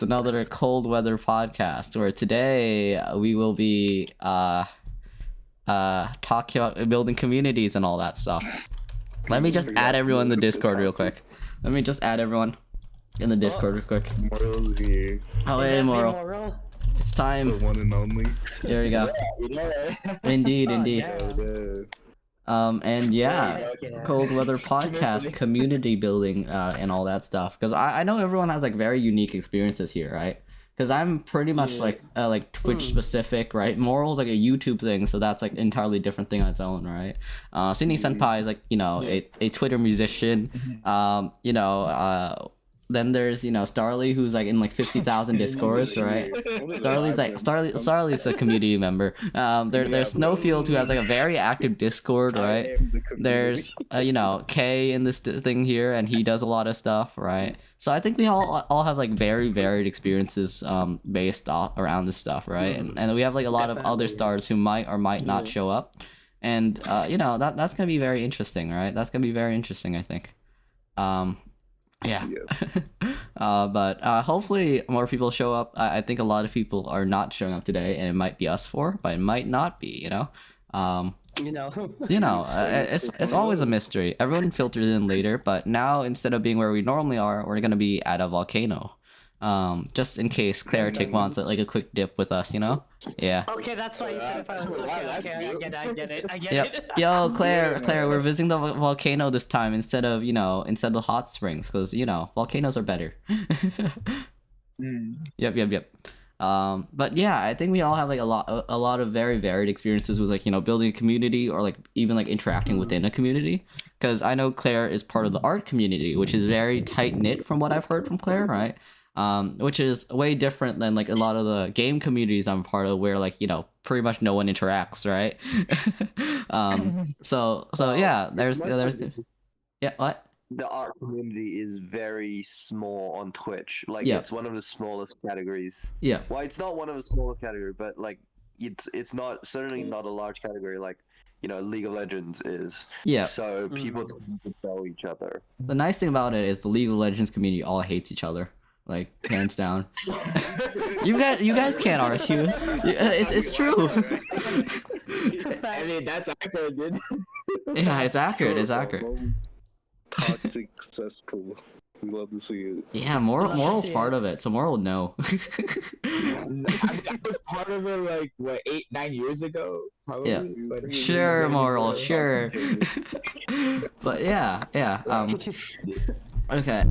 It's another cold weather podcast where today we will be talking about building communities and all that stuff. Let me just add everyone in the Discord real quick. Let me just add everyone in the Discord real quick. Moral's here. Oh, hey, Moral. It's The time. one and only. Here we go. Indeed, indeed. And yeah, cold weather podcast, community building, and all that stuff. Because I know everyone has like very unique experiences here, right? Because I'm pretty much like Twitch specific, right? Moral's like a YouTube thing, so that's like entirely different thing on its own, right? Sydney Senpai is like a Twitter musician. Then there's Starly, who's like in like 50,000 Discords, right? Starly's a community member. There's Snowfield, who has like a very active Discord, right? There's Kay in this thing here, and he does a lot of stuff, right? So I think we all have like very varied experiences based around this stuff, right? And we have like a lot of other stars who might or might not show up, and that's gonna be very interesting, right? That's gonna be very interesting, I think. Yeah. But hopefully more people show up. I think a lot of people are not showing up today, and it might be us four, but it might not be. It's always a mystery. Everyone filters in later, but now instead of being where we normally are, we're gonna be at a volcano. Just in case Claritic wants like a quick dip with us, Yeah. Okay, that's why you said if I was okay, I get it. Yep. Yo, Claire, we're visiting the volcano this time instead of the hot springs, because volcanoes are better. Yep. But yeah, I think we all have like a lot of very varied experiences with like building a community, or like even like interacting within a community. Because I know Claire is part of the art community, which is very tight knit from what I've heard from Claire, right? Which is way different than like a lot of the game communities I'm part of, where like pretty much no one interacts, right? So yeah, there's yeah, what? The art community is very small on Twitch. Like it's one of the smallest categories. Yeah. Well, it's not one of the smallest categories, but like it's not certainly not a large category like League of Legends is. Yeah. So people tend to know each other. The nice thing about it is the League of Legends community all hates each other. Like hands down. you guys can't argue. It's true. I mean, that's accurate, dude. Yeah, it's accurate. Toxic cesspool. We love to see it. Yeah, Moral's part of it, so Moral would know. I mean, that was part of it like what 8-9 years ago, probably. Yeah. But Sure, Moral, sure. But yeah. Okay.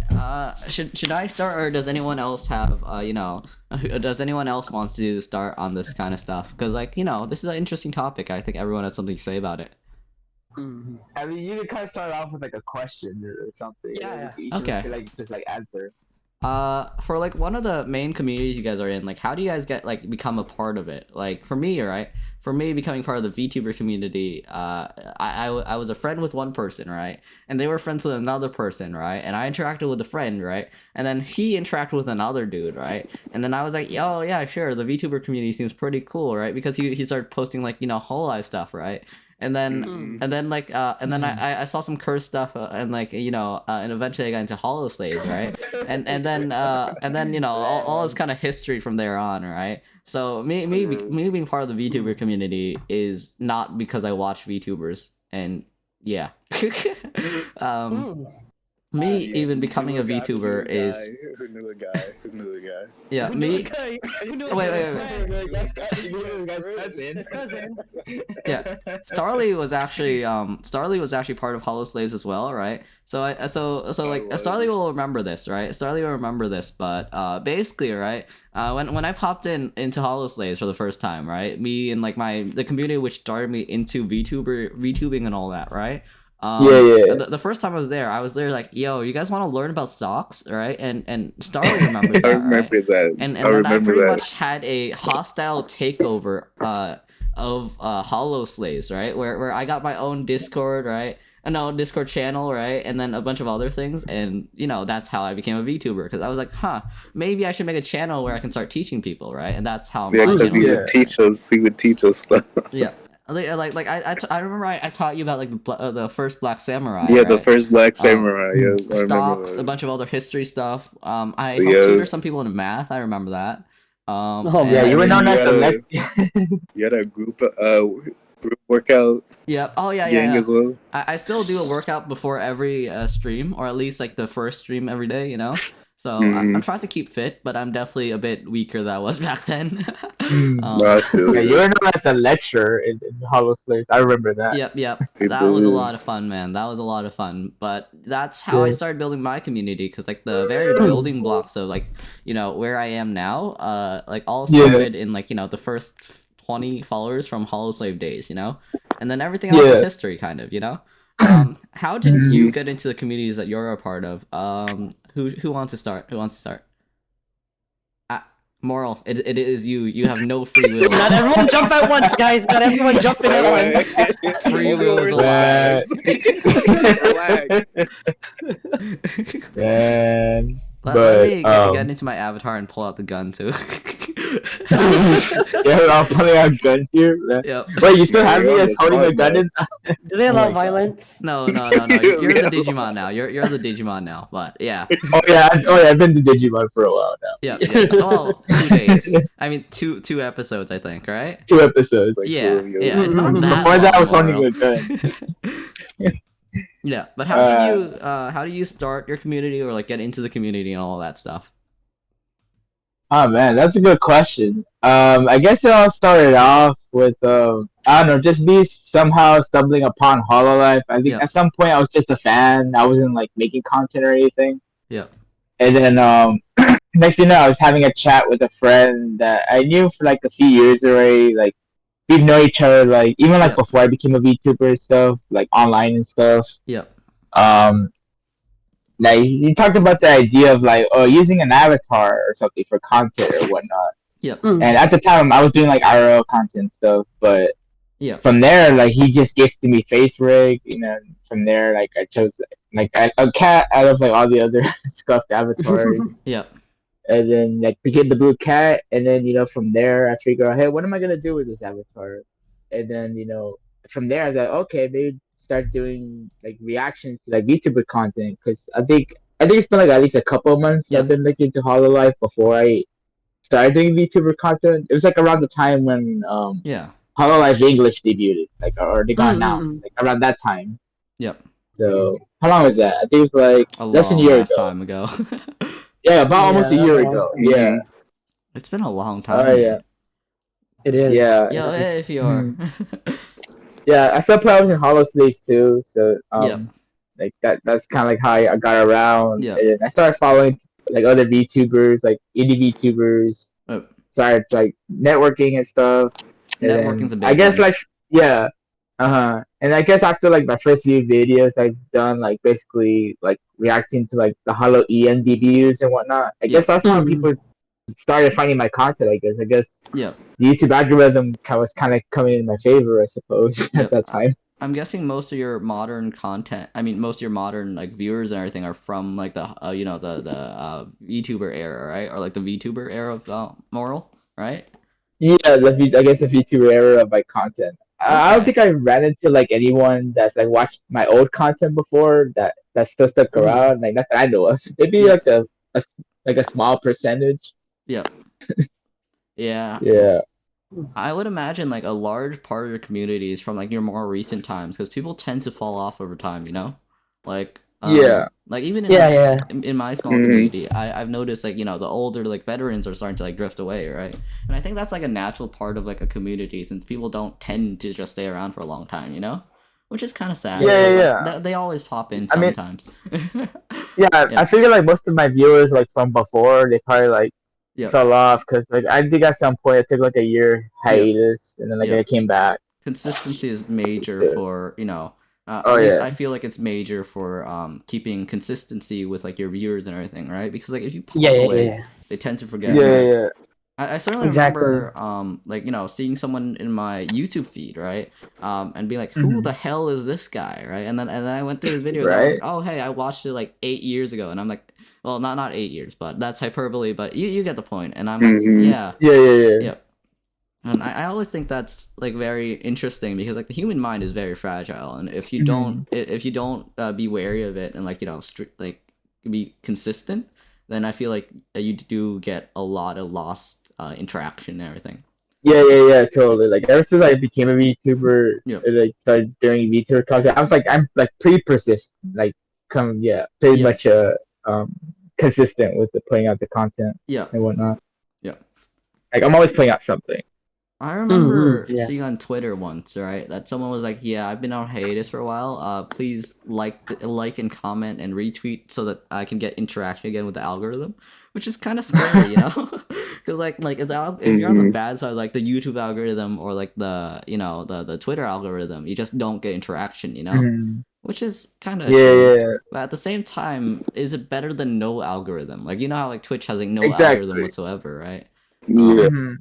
Should I start, or does anyone else have does anyone else want to start on this kind of stuff? Because like this is an interesting topic. I think everyone has something to say about it. I mean, you can kind of start off with like a question or something. Yeah. Okay. Like just like answer. For like one of the main communities you guys are in, like how do you guys become a part of it? Like for me, right? For me, becoming part of the VTuber community, I was a friend with one person, right? And they were friends with another person, right? And I interacted with a friend, right? And then he interacted with another dude, right? And then I was like, yo, yeah, sure, the VTuber community seems pretty cool, right? Because he started posting like Hololive stuff, right? And then I saw some curse stuff and eventually I got into Hollow Slaves, right? and then all this kind of history from there on, right? So me being part of the VTuber community is not because I watch VTubers, and yeah. Me even becoming a VTuber is. Who knew the guy? Yeah, me. Wait. His cousin. Yeah, Starly was actually part of Hollow Slaves as well, right? So Starly will remember this, right? Starly will remember this, but basically, right? When I popped into Hollow Slaves for the first time, right? Me and like the community which started me into VTubing and all that, right? The first time I was there like, yo, you guys want to learn about socks, right? And Starly remembers that, I remember right? that. And then I pretty much had a hostile takeover of Hollow Slaves, right? Where I got my own Discord, right? Discord channel, right? And then a bunch of other things, and that's how I became a VTuber, because I was like, maybe I should make a channel where I can start teaching people, right? And that's how Because he would teach us stuff. Yeah. I remember I taught you about like the first Black Samurai. Yeah, the right? first Black Samurai. Yeah, I remember Stocks, a that. bunch of other history stuff. I helped Yeah. tutor some people in math. I remember that. Oh, Yeah, you were And known you as the had left. You had a group workout Yep. Oh yeah, gang yeah. as well. I still do a workout before every stream, or at least like the first stream every day. You know. So I'm trying to keep fit, but I'm definitely a bit weaker than I was back then. I feel Yeah, it. you were known as the lecturer in Hollow Slaves. I remember that. Yep. Hey, That was a boo. lot of fun, man. That was a lot of fun. But that's how I Yeah. started building my community, because like the very building blocks of like where I am now, like all Yeah. started in like the first 20 followers from Hollow Slave days, and then everything else is Yeah. history, kind of. How did you get into the communities that you're a part of? Who wants to start? Who wants to start? Moral, it is you. You have no free will. Not everyone jump at once, guys. Not everyone jump in at once. Free Only will is over alive. Relax. Man. Let But, me get into my avatar and pull out the gun too. Yeah, I'm pulling out guns here. Man. Yep. Wait, you still have me Yeah, as that's holding a fine, gun man. in? Do they Oh allow my God. violence? No. You're Yeah. the Digimon now. You're the Digimon now. But yeah. Oh yeah, I've been to Digimon for a while now. Yeah. Well, 2 days. I mean, two episodes, I think, right? 2 episodes. Like, Yeah. so, Yeah. It's not that Before that, I was long, holding a Moral. gun. Yeah. But how do you start your community, or like get into the community and all that stuff? Oh man, that's a good question. I guess it all started off with I don't know, just me somehow stumbling upon Hololive. I think Yeah. at some point I was just a fan. I wasn't like making content or anything. Yeah. And then next thing you know, I was having a chat with a friend that I knew for like a few years already. Like we've known each other like even like Yeah. before I became a VTuber and stuff, like online and stuff. Yep. Like you talked about the idea of like using an avatar or something for content or whatnot. Yep. Mm. And at the time, I was doing like IRL content stuff, but Yep. from there, like he just gifted me face rig. And from there, like I chose like a cat out of like all the other scuffed avatars, Yep. and then like became the blue cat. And then from there, I figure out, hey, what am I gonna do with this avatar? And then from there, I was like, okay, maybe start doing like reactions to like VTuber content because I think it's been like at least a couple of months Yep. I've been looking into Hololive before I started doing VTuber content. It was like around the time when Yeah. Hololive English debuted, like or they got Mm, announced, like around that time. Yep. So how long was that? I think it was like A less than a long year ass ago. time ago. Yeah, about almost a Yeah, year that's a long ago. time. Yeah. It's been a long time. Oh yeah. It is. Yeah. Yo, It's- if you are. Yeah, at some point I was in Hollow Slaves too, so Yep. like that's kind of like how I got around. Yeah. And then I started following like other VTubers, like indie VTubers. Oh. Started like networking and stuff. And then Networking's a big I guess one. like yeah, And I guess after like my first few videos, I've done like basically like reacting to like the Hollow EN debuts and whatnot. I guess that's when Mhm. people started finding my content. I guess Yep. the YouTube algorithm was kind of coming in my favor, I suppose, Yep. at that time. I'm guessing most of your modern content, I mean, most of your modern like viewers and everything are from like the the VTuber era, right? Or like the VTuber era of Moral, right? Yeah, I guess the VTuber era of my content. I don't Okay. think I ran into like anyone that's like watched my old content before that still stuck Mhm. around. Like not that I know of. Maybe Yeah. like a small percentage. Yep. Yeah. Yeah. I would imagine like a large part of your community is from like your more recent times, because people tend to fall off over time, like Yeah. like even in, Yeah. in my small Mhm. community, I've noticed like the older like veterans are starting to like drift away, right? And I think that's like a natural part of like a community, since people don't tend to just stay around for a long time, which is kind of sad. Yeah. but they always pop in I mean- sometimes. Yeah, Yeah. I figure like most of my viewers like from before they probably like Yep. fell off because like I think at some point I took like a year hiatus and then like Yep. I came back. Consistency is major Yeah. for Oh, at least yeah. I feel like it's major for keeping consistency with like your viewers and everything, right? Because like if you pop Yeah. away, they tend to forget. Yeah, right? yeah. I certainly Exactly. remember like seeing someone in my YouTube feed, right? And being like, who Mhm. the hell is this guy, right? And then I went through his videos and I was Right. like, oh hey, I watched it like 8 years ago, and I'm like, well, not 8 years, but that's hyperbole, but you get the point. And I'm like, Mhm. yeah. Yeah. Yep. And I always think that's like very interesting because like the human mind is very fragile, and if you don't be wary of it and like like be consistent, then I feel like you do get a lot of lost interaction and everything. Yeah, totally. Like ever since I became a VTuber, Yeah. like started doing VTuber content, I'm like pretty persistent. Like pretty Yeah. much consistent with the putting out the content Yeah. and whatnot. Yeah. Like I'm always putting out something. I remember yeah. seeing on Twitter once, right, that someone was like, "Yeah, I've been on hiatus for a while. Please like and comment and retweet so that I can get interaction again with the algorithm," which is kind of scary, because like if you're on the bad side, like the YouTube algorithm or like the the Twitter algorithm, you just don't get interaction, Mhm. which is kind of Yeah. But at the same time, is it better than no algorithm? Like how like Twitch has like no Exactly. algorithm whatsoever, right? Yeah. Mhm.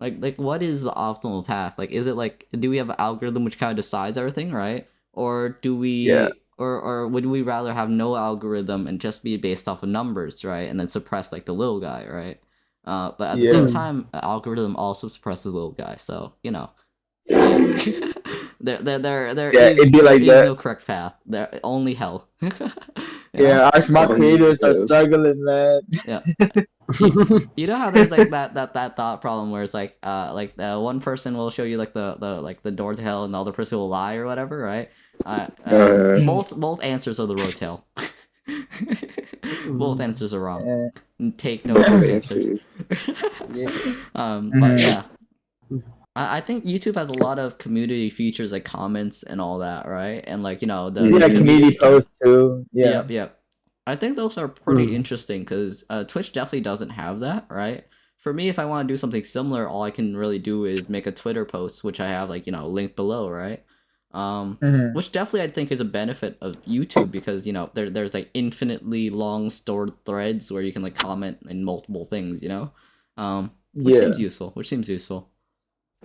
Like what is the optimal path? Like is it like do we have an algorithm which kind of decides everything, right? Or do we Yeah. or would we rather have no algorithm and just be based off of numbers, right? And then suppress like the little guy, right? But at the same Yeah. time, an algorithm also suppresses the little guy, so yeah. there Yeah, it'd be like there is that. no correct path. There only hell. Yeah, our small Oh, creators are yeah. struggling, man. Yeah. You know how there's like that thought problem where it's like one person will show you like the door to hell and the other person will lie or whatever, right? Both answers are the road to hell. Both answers are wrong. Yeah. Take no for answers. Yeah. But yeah. I think YouTube has a lot of community features like comments and all that, right? And like the Yeah, community posts too. Yeah. Yep. I think those are pretty interesting because Twitch definitely doesn't have that, right? For me, if I want to do something similar, all I can really do is make a Twitter post, which I have like linked below, right? Mhm. Which definitely I think is a benefit of YouTube because there's like infinitely long stored threads where you can like comment in multiple things, which Yeah. seems useful.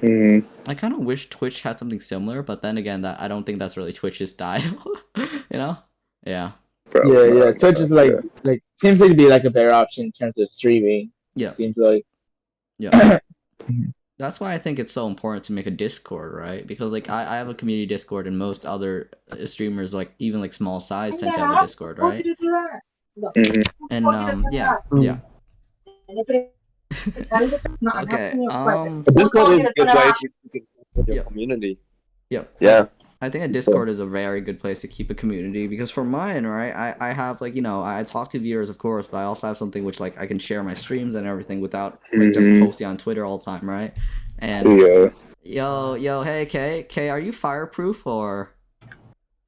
Mhm. I kind of wish Twitch had something similar, but then again, that I don't think that's really Twitch's style, Yeah. Yeah. Twitch is like seems like to be like a better option in terms of streaming. Yeah. Seems like. Yeah. That's why I think it's so important to make a Discord, right? Because like I have a community Discord and most other streamers, like even like small size, tend to have a Discord, right? Mhm. And yeah. Okay. Discord is a good way to keep your Yeah. community. Yep. Yeah. I think a Discord is a very good place to keep a community because for mine, right, I have like I talk to viewers of course, but I also have something which like I can share my streams and everything without like just posting on Twitter all the time, right? And Yeah. yo, hey K, are you fireproof or?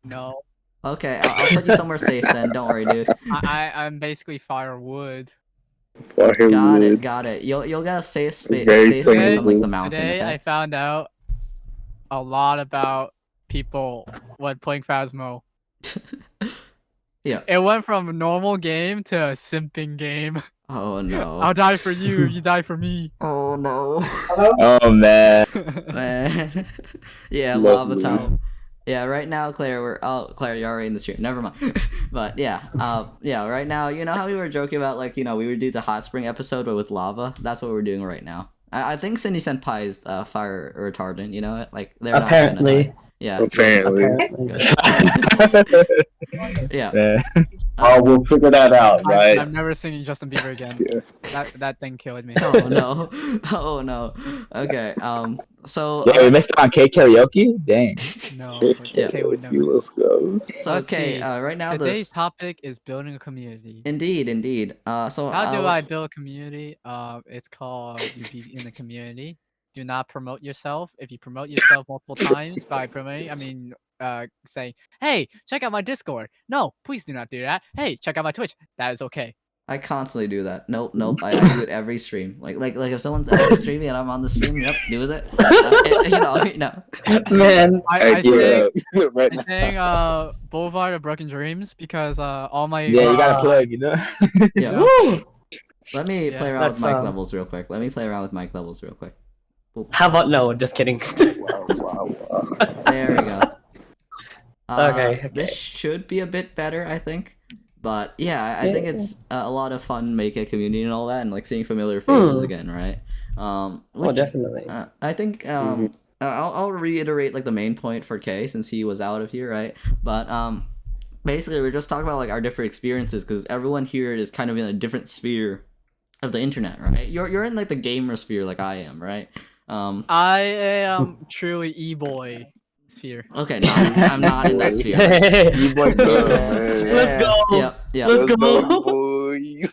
No, Okay, I'll put you somewhere safe then. Don't worry, dude. I'm basically firewood. Firewood. Got it. You'll get a safe space, Very safe place on like the stable. mountain. Today I Okay? found out a lot about people when playing Phasmo. Yeah. It went from a normal game to a simping game. Oh no. I'll die for you if you die for me. Oh no. Oh man. Man. Yeah, Lovely. lava town. Yeah, right now, Claire, Claire, you're already in the stream. Never mind. But yeah, right now, you know how we were joking about like, we would do the hot spring episode but with lava? That's what we're doing right now. I think Cindy Senpai is fire retardant, like they're Apparently. not gonna die. Yeah. Apparently. Yeah. Yeah. Oh, we'll figure that out, right? I'm never singing Justin Bieber again. Yeah. That thing killed me. Oh no. Oh no. Okay. So Yeah, we missed out on K karaoke. Dang. No, Yeah. K would never. Let's go. so Let's okay. see. Right now Today's this. topic is building a community. Indeed. So How do I build a community? It's called you be in the community. Do not promote yourself. If you promote yourself multiple times by promoting, saying, "Hey, check out my Discord." No, please do not do that. Hey, check out my Twitch. That is okay. I constantly do that. Nope. I do it every stream. Like if someone's streaming and I'm on the stream, yep, do it. Man. I Yeah. Right I now. sang Boulevard of Broken Dreams because all my Yeah, you gotta plug, you know. Yeah. Woo! Let me Yeah. play around with That's, mic levels real quick. Boop. How about no? Just kidding. Wow. There we go. Okay. This should be a bit better, I think. But yeah, I think it's a lot of fun making a community and all that, and like seeing familiar faces again, right? Oh, Which, definitely. I think I'll reiterate like the main point for Kay since he was out of here, right? But basically we're just talking about like our different experiences because everyone here is kind of in a different sphere of the internet, right? You're in like the gamer sphere like I am, right? I am truly e-boy sphere. Okay, no, I'm not in that sphere. E-boy Oh, gamer. man. Let's go. Yep. Let's Let's go. go, boys.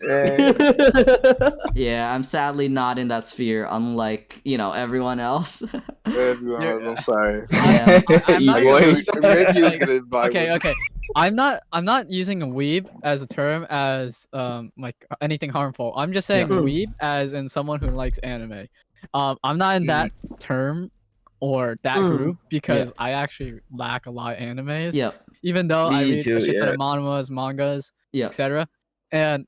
Yeah, I'm sadly not in that sphere, unlike everyone else. Everyone, You're- I'm sorry. Yeah. I'm not I using- guess maybe you'll like, get invited. okay. I'm not using a weeb as a term as like anything harmful. I'm just saying Yeah. weeb as in someone who likes anime. I'm not in that term or that group because I actually lack a lot of animes. Yep. Even though I Me read too, a shit ton yeah. of mangas, Yep. etc. And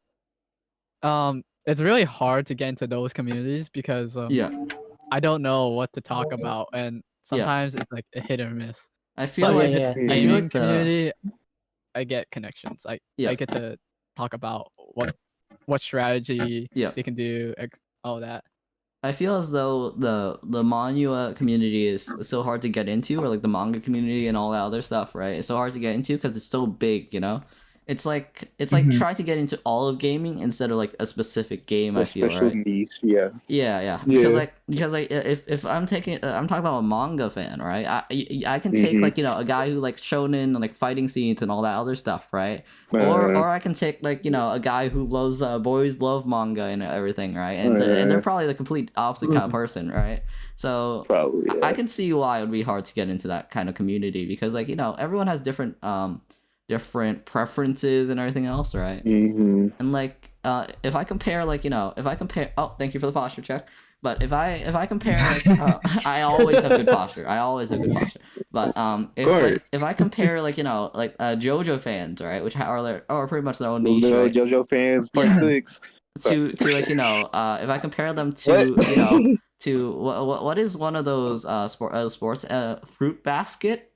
it's really hard to get into those communities because Yeah. I don't know what to talk about, and sometimes it's like a hit or miss. I feel Oh, like yeah. I feel Gaming like the community, I get connections. I Yeah. get to talk about what strategy Yeah. they can do, all that. I feel as though the manhwa community is so hard to get into, or like the manga community and all that other stuff, right? It's so hard to get into because it's so big. It's like Mhm. trying to get into all of gaming instead of like a specific game. A I feel special right. niche, yeah. Yeah. Yeah. Because if I'm I'm talking about a manga fan, right? I can take Mhm. like a guy who likes shonen and like fighting scenes and all that other stuff, right? Or I can take like a guy who loves boys love manga and everything, right? And they're probably the complete opposite kind of person, right? So Probably, yeah. I can see why it would be hard to get into that kind of community because like everyone has different preferences and everything else, right? Mm-hmm. And like if I compare like oh, thank you for the posture check. But if I compare like I always have good posture. But if I compare like JoJo fans, right, which are pretty much their own Those niche, little right? JoJo fans, part Yeah. 6. to like if I compare them to to what is one of those sports fruit basket ?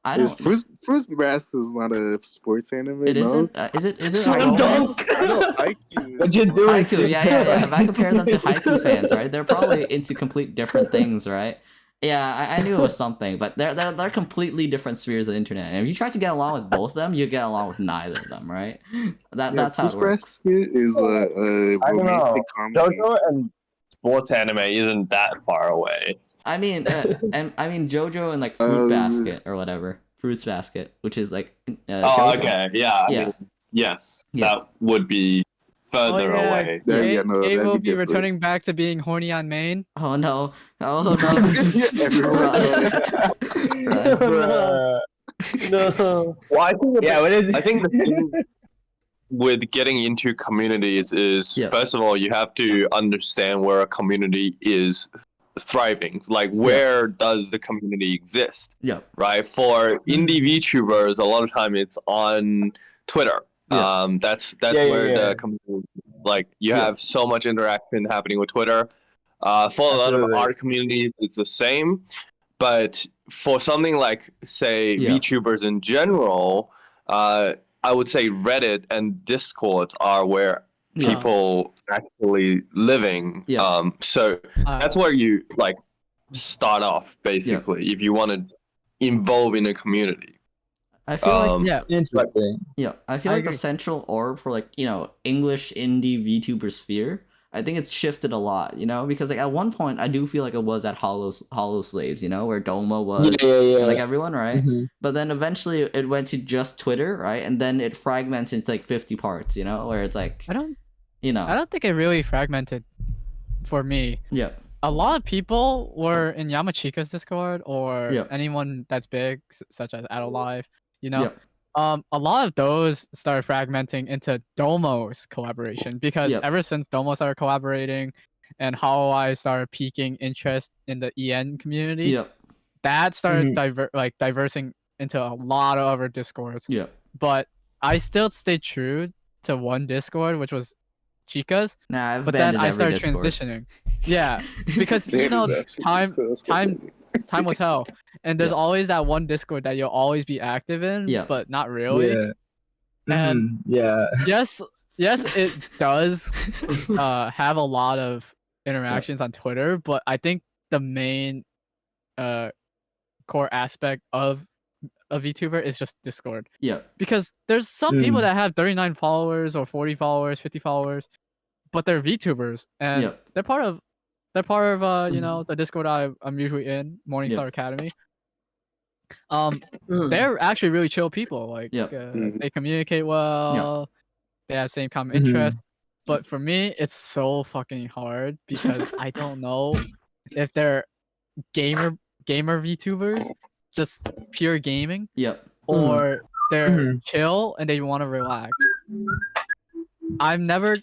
I Is don't. Fruits Basket is not a sports anime, It no? isn't. Is it? Is it? a Slam romance? dunk. I know Haikyuu. What you doing? Haiku, yeah. If I compare them to Haiku fans, right, they're probably into complete different things, right? Yeah, I knew it was something, but they're completely different spheres of the internet. And if you try to get along with both of them, you get along with neither of them, right? That's how it works. Fruits Basket is a I don't know. romantic comedy. JoJo and sports anime isn't that far away. I mean, JoJo and like Fruit Um, Basket or whatever, Fruits Basket, which is like. Oh, JoJo. okay. Yeah. I Yeah. mean, yes. Yeah. That would be further away. Yeah, Gabe, yeah, no, Gabe that'd will be be different. returning back to being horny on main. Oh no! Oh no! Everyone Bruh. No. Well, I think Yeah, what is it? I think the thing with getting into communities is Yeah. first of all you have to understand where a community is thriving. Like where does the community exist? Yep. Right? For indie VTubers, a lot of time it's on Twitter. Yeah. That's Yeah, where yeah. the community, like you Yeah. have so much interaction happening with Twitter. For a lot of Absolutely. art communities, it's the same. But for something like, say, Yeah. VTubers in general, I would say Reddit and Discord are where Yeah. people actually living. Yeah. So that's where you like start off basically if you want to involve in a community. I feel like Yeah, Interesting. I feel I like the agree. central orb for like English indie VTuber sphere. I think it's shifted a lot, because like at one point I do feel like it was at Hollow Slaves, where Doma was, Yeah. and like everyone, right? Mhm. But then eventually it went to just Twitter, right? And then it fragments into like 50 parts, where it's like, I don't think it really fragmented for me. yeah, A lot of people were in Yamachika's Discord or Yeah. anyone that's big, such as Adolive. You know, Yeah. a lot of those started fragmenting into Domo's collaboration because Yep. ever since Domo started collaborating and how I started piquing interest in the EN community, yeah, that started diversing into a lot of other Discords. yeah. But I still stayed true to one Discord, which was Chica's. Nah, I've But then abandoned I every started Discord. transitioning. Yeah, because Damn, that's time disgusting. will tell. And there's Yeah. always that one Discord that you'll always be active in, Yeah. but not really. Yeah. And Mhm. Yeah. yes, it does have a lot of interactions on Twitter, but I think the main core aspect of a VTuber is just Discord. Yeah. Because there's some people that have 39 followers or 40 followers, 50 followers, but they're VTubers and Yep. they're part of you know, the Discord I'm usually in, Morningstar Academy. They're actually really chill people. Like they communicate well, they have same common interests. But for me, it's so fucking hard because I don't know if they're gamer VTubers, just pure gaming, Yep. or they're chill and they want to relax. I'm never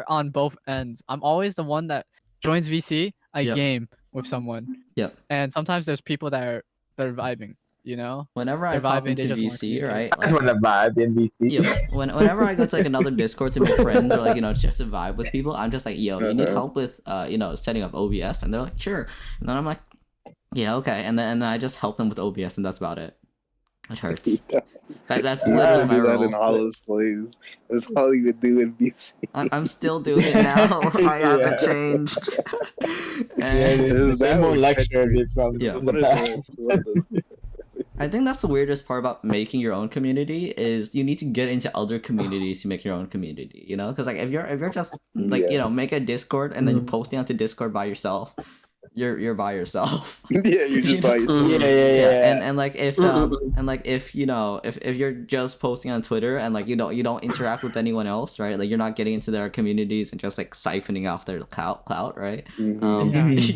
on both ends. I'm always the one that joins VC, I game with someone. Yep. And sometimes there's people that are vibing, you know? Whenever I They're pop vibing, they into just wanna VC, right? I want to vibe in VC. Yeah, whenever I go to like another Discord to make friends or like, you know, just to vibe with people, I'm just like, yo, you need help with you know, setting up OBS, and they're like, sure. And then I'm like, yeah, okay. And then I just help them with OBS, and that's about it. It hurts. That's We used literally to my do that in role. Hollow Slaves. That's all you would do in BC. I'm still doing it now. I haven't changed. And Is that more what lectures from Yeah. the What past. I think that's the weirdest part about making your own community is you need to get into other communities to make your own community, you know? Because like if you're just like, you know, make a Discord and then you're posting onto Discord by yourself, you're by yourself. Yeah, you're just by yourself. Yeah. And like if you know if you're just posting on Twitter and like you don't interact with anyone else, right? Like you're not getting into their communities and just like siphoning off their clout, right? You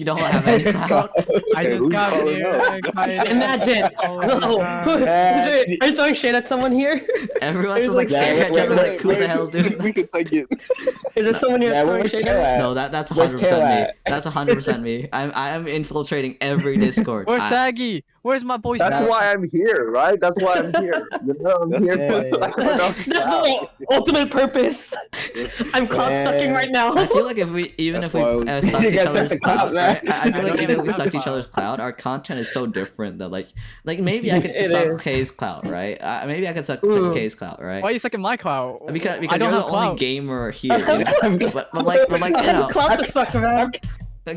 don't have any clout. I just who's got calling here. out? excited. Imagine. Oh my Oh, God. are you throwing shade at someone here? Everyone's just like Yeah, staring at each other like who the hell's doing We can take it. Is there someone here Yeah, throwing where's shade Tail at? at? No, that's Where's 100% Tail me. at? That's 100% me. I'm infiltrating every Discord. Where's Saggy? Where's my boy? That's Saggy? why I'm here, right? That's why I'm here. You know, I'm That's here it. to suck it up. That's the ultimate purpose. I'm cloud sucking right now. I feel like if we That's why I was- sucked You each guys other's have to clout, clout, right? I feel I like don't even if we have sucked each clout. other's clout, our content is so different that like maybe I could It suck is. K's clout, right? Maybe I could suck Ooh. K's clout, right? Why are you sucking my clout? Because I don't you're have the only clout. gamer here, you know? but like I you have know, clout to suck, man.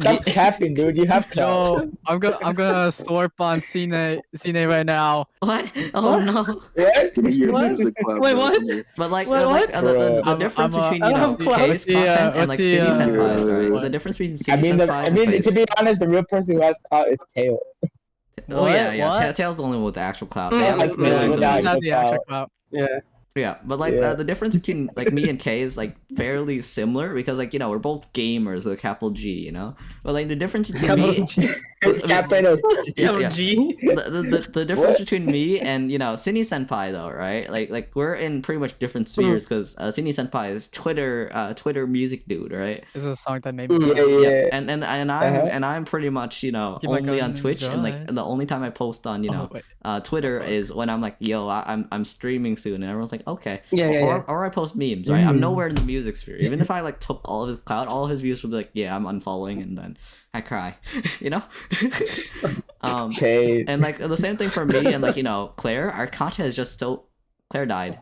Stop capping, dude. You have clout. Yo, I'm gonna slurp on Cine right now. what? Oh no! What? Give me your What? music club. Wait, bro. what? Come here. But like, What? the I'm- difference I'm, between I you don't know have clout. K's What's the, content and what's like the, City uh, Senpai's, what? right? The difference between I City mean, Senpai and to Senpai's. be honest, the real person who has clout is Tail. Oh yeah, What? yeah. What? Tail's the only one with the actual clout. Mm, They have like yeah, millions of yeah, Who's views. had the actual clout? Yeah. Yeah, but like Yeah. the difference between like me and Kay is like fairly similar because like you know we're both gamers with a capital G, you know. But like the difference between me, Capital. yeah. G. The difference What? between me and you know Cine Senpai though, right? Like we're in pretty much different spheres because Cine Senpai is Twitter music dude, right? This is a song that made me. Yeah, cry. yeah. And I'm pretty much you know Keep my only on gun Twitch and like eyes. the only time I post on you know Oh, wait. Twitter is when I'm like yo I'm streaming soon and everyone's like okay Yeah. or I post memes right I'm nowhere in the music sphere even if I like took all of his clout all of his views would be like yeah I'm unfollowing and then I cry you know Okay. and like the same thing for me and like you know Claire our content is just so Claire died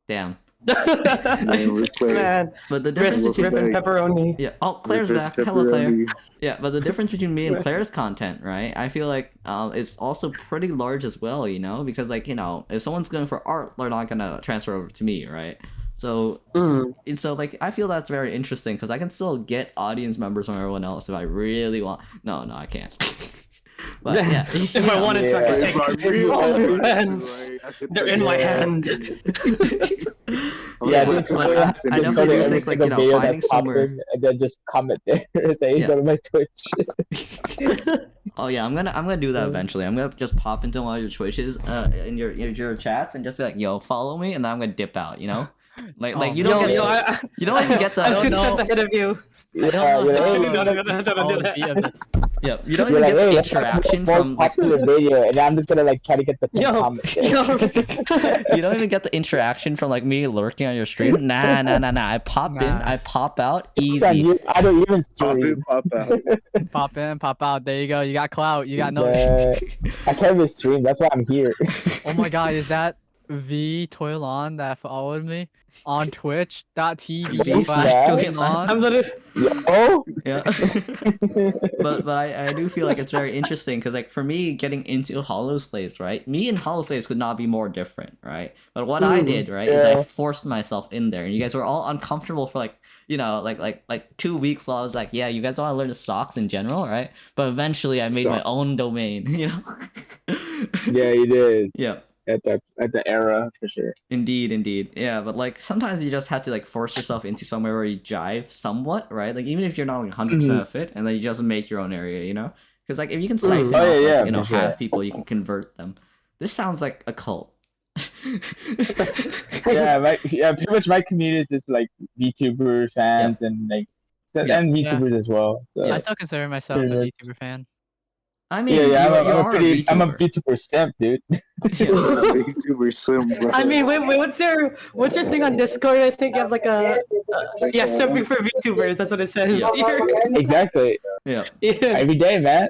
damn Man, we're clear. Man, but the difference Rip between and pepperoni. yeah oh Claire's back hello Claire. Yeah, but the difference between me and Claire's content, right? I feel like is also pretty large as well, you know, because like you know, if someone's going for art, they're not gonna transfer over to me, right? So, and so like I feel that's very interesting because I can still get audience members from everyone else if I really want. No, I can't. But yeah, If I wanted to, I could Yeah. take all their hands. They're in my hand. Yeah, But- dude, but I just definitely go to do every think, like, single you know, video finding that's somewhere- popping and then just comment there. Say, Yeah. go to my Twitch. Oh yeah, I'm gonna do that eventually. I'm gonna just pop into one of your Twitches, in your chats, and just be like, "Yo, follow me," and then I'm gonna dip out. You know, like Oh, you don't Yo, get yo, you don't even get the I'm two know. steps ahead of you. I don't know Yeah, how yeah, don't do the beat of this. yeah you don't You're even like, get the hey, what's the interaction most from like, popular video, and I'm just gonna like try to get the pin Yo, comment. yo. you don't even get the interaction from like me lurking on your stream. Nah. I pop in, Nah. I pop out, Son, easy. I don't even Pop in, stream. pop out. Pop in, pop out. There you go. You got clout. You got no. I can't even stream. That's why I'm here. Oh my God, is that V Toilon that followed me on twitch.tv V slash Toilon. Toilon. I'm literally. Oh, Yeah. but I do feel like it's very interesting because like for me getting into Hollow Slaves, right? Me and Hollow Slaves could not be more different, right? But what I did, right, is I yeah. forced myself in there, and you guys were all uncomfortable for like like 2 weeks while I was like, yeah, you guys want to learn the socks in general, right? But eventually I made my Sock. own domain, you know. yeah, you did Yeah. at the era for sure. Indeed. Yeah, but like sometimes you just have to like force yourself into somewhere where you jive somewhat, right? Like even if you're not like 100% fit, and then you just make your own area, you know? Because like if you can siphon Oh, off, yeah, like, yeah, you know, for sure. half people, you can convert them. This sounds like a cult. Yeah, pretty much my community is just like VTuber fans and like Yep. and VTubers as well. So I still consider myself a Pretty much. VTuber fan. I mean, yeah, you I'm a are a I'm a VTuber. VTuber simp, dude. Yeah. VTuber sim, bro. I mean, wait, what's your thing on Discord? I think you have like a yeah, simping for VTubers. That's what it says. Yeah. here. Exactly. Yeah. Yeah. Every day, man.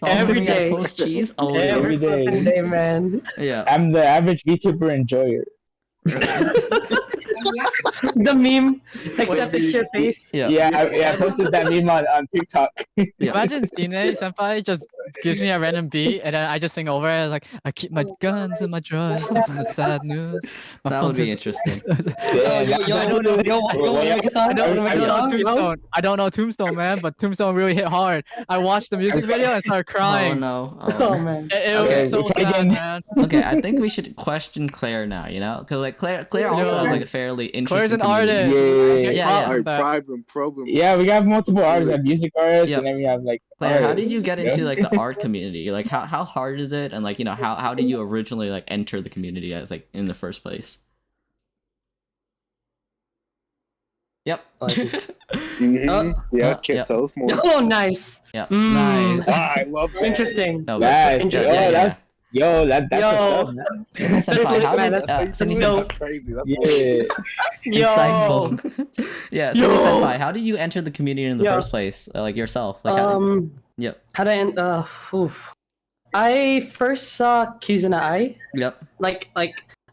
Every we gotta day. post cheese. Oh, Every Every day. fucking day, man. yeah. I'm the average VTuber enjoyer. The meme, except it's your face. Yeah. I posted that meme on TikTok. Yeah. Imagine Sine Senpai just gives me a random beat and then I just sing over it like I keep my guns and my drugs stuck on the sad news. My That phone would be says- interesting. I don't know. You wanna make a song? I don't You wanna make a know song? Tombstone. I don't know Tombstone, man, but Tombstone really hit hard. I watched the music video and started Oh crying. no. Oh man. It Okay, was so try sad, again. man. Okay, I think we should question Claire now, you know? Because like Claire also has like a fairly interesting Claire's an community. artist. Yeah, yeah. Alright, probe him. Yeah, we have multiple artists. We have music artists, Yep. and then we have like. Claire, how did artists, you get know? into like the art community? Like how hard is it? And like, you know, how did you originally like enter the community as like in the first place? Yep. Mhm. Yeah, yeah. can't tell us more. Oh, nice. Yeah. Mm. Nice. Ah, I love that. Interesting. No, Nice. but Interesting. yeah, yeah. Yo, that's Yo. what's up, man. Sydney That's Senpai, lit, how man. did That's Sydney dope. That's crazy. That's Yeah. Yo. insightful. Yeah, Sydney Yo. Senpai, how did you enter the community in the Yo. first place? Like yourself? Like how did... Yep. How to end? Oof. I first saw Kizuna Ai. Yep.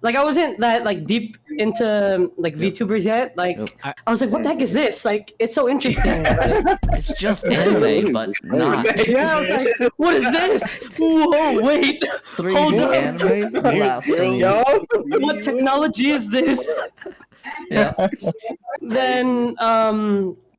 Like I wasn't that like deep into like VTubers yet. Like Yep. I was like, what the heck is this? Like it's so interesting. Like, It's just anime, but not. yeah, I was like, what is this? Whoa, wait. 3D Hold on. anime? Blasphemy. Yo. What technology is this? Yeah. Then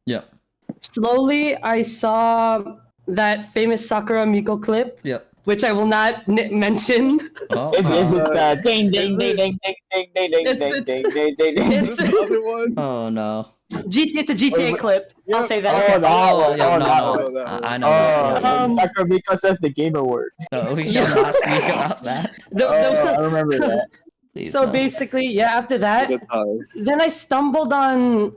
Yep. slowly I saw that famous Sakura Miko clip, Yep. which I will not mention. Oh, Is it ding ding ding ding ding ding ding ding It's- ding it's- ding ding ding? It's the other one. oh no. it's a GTA clip. I'll say that. Oh, the hot one. yeah, Oh, no, that no. one. that one. I know. Oh, yeah. Um, Miko says the Game Award. No, we yeah. shall not speak about that. I remember that. Please, So no. basically, yeah, after that, Good time. then I stumbled on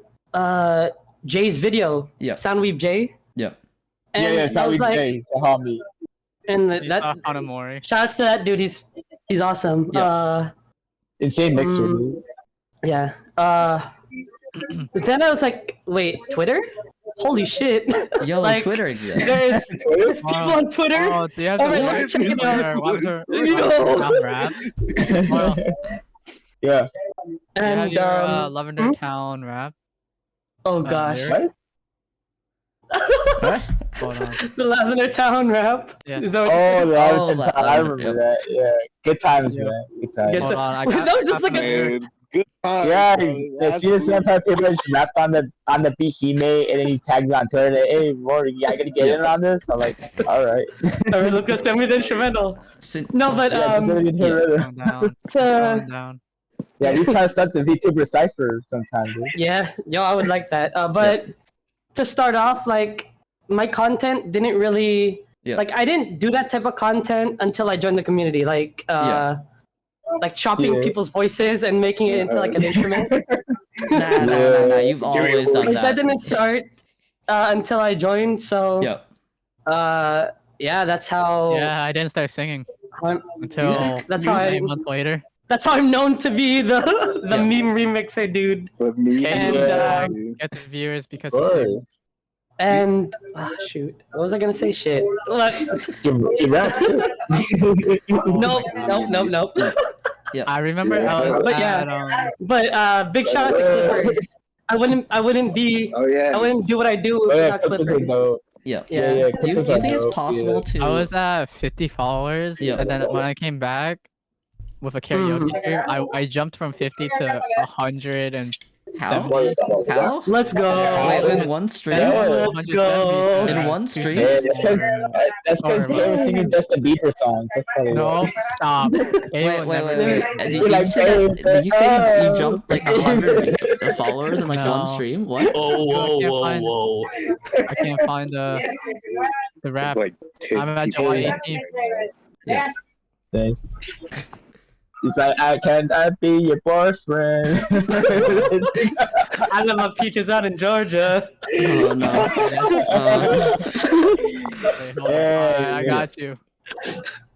Jay's video, Yep. Soundweave Jay. Yep. And Yeah, I it's how we was like, play. It's a homie. and He's that Hanamori. shouts to that dude, he's awesome. Yeah. Insane mixer, Mm. dude. Yeah. Then I was like, wait, Twitter? Holy shit. Yo, like, Twitter exists. There's people on Twitter. Oh, do you have Oh, the wait, lyrics check it out. somewhere? What was her- Yo. Some rap? Well, Yeah. you have And your Lavender hmm? Town rap. oh gosh. lyrics? What? What? Hold on. The Lavender Town rap. Yeah. Is that what you said? Oh, the Oh, Everton that time. I one, remember that. Yeah. Good times, Yeah. man. Good times. Good Hold on. I Wait, got, that was just got like the a- lyrics. Man, good time. Yeah, bro. the That's serious cool. Senpai pretty much rapped on the beat he made, and then he tagged me on Twitter. Like, hey, Rory, I gotta get in on this. I'm like, all right. Alright, let's go send me the instrumental. No, but Yeah, just let me get yeah. rid of- Calm down. to, Calm down. yeah, we try to start the VTuber cipher sometimes. Dude. yeah, yo, I would like that. But to start off, like my content didn't really Yeah. like I didn't do that type of content until I joined the community. Like like chopping Yeah. people's voices and making it into like an instrument. Nah. You've Give me a always done Like, that that. didn't start until I joined. So Yep. yeah, that's how. Yeah, I didn't start singing I'm, until That's how I- 8 months later. that's how I'm known to be the Yeah. meme remixer dude. With me. And, Yeah. Get to viewers because Of he sings. course. And shoot, what was I gonna say? Shit. Like, He rapped too. nope. Yep. I remember Yeah, I was but yeah. at, But big shout out to Clippers. I wouldn't Oh yeah. I wouldn't do what I do Oh yeah, without Clippers are Clippers. dope. Yep. Yeah. Yeah, Do you Clippers are think it's dope, possible to? I was at 50 followers, Yep. and then when I came back with a karaoke stream, I jumped from 50 to 100 and How? 70. How? Let's go. Wait, in one stream? Yeah. Let's go. In one stream? Yeah, that's because he was singing Justin Bieber songs. That's probably No, stop. Wait. Did You're you like, say that? hey, Did you say you oh. jumped like 100 followers in like one No. stream? What? Whoa. I can't find the It's rap. like I'm at July 18th. Thanks. He's like, I cannot be your boyfriend. I love my peaches out in Georgia. Oh no. Wait, hold on. I got you.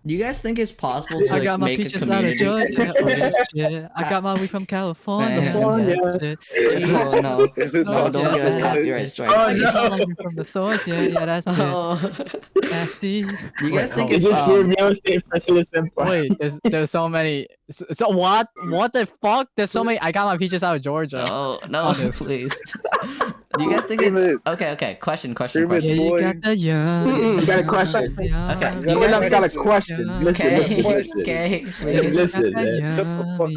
Do you guys think it's possible to I like, got my make a peaches out of community? Georgia. Oh, yeah, shit. I got my weed from California. Man. Yeah, shit. Oh no. Is it No, No, not? don't give us yeah. copyright strike. Oh, I just no. got it from the source. Yeah, that's it. Oh. Nasty. Do you guys think It's it's just your real estate for Citizen Park. Wait, there's so many. So what? What the fuck? There's so many. I got my peaches out of Georgia. Oh no, Honest. please. Do you guys think Damn it's it. okay? Question. Damn it. Yeah, you boy. got the young. You got a question? Okay. You Do you When guys I've think got a it's- question, listen, Okay. listen. Okay. Please. Listen, man. Shut the fuck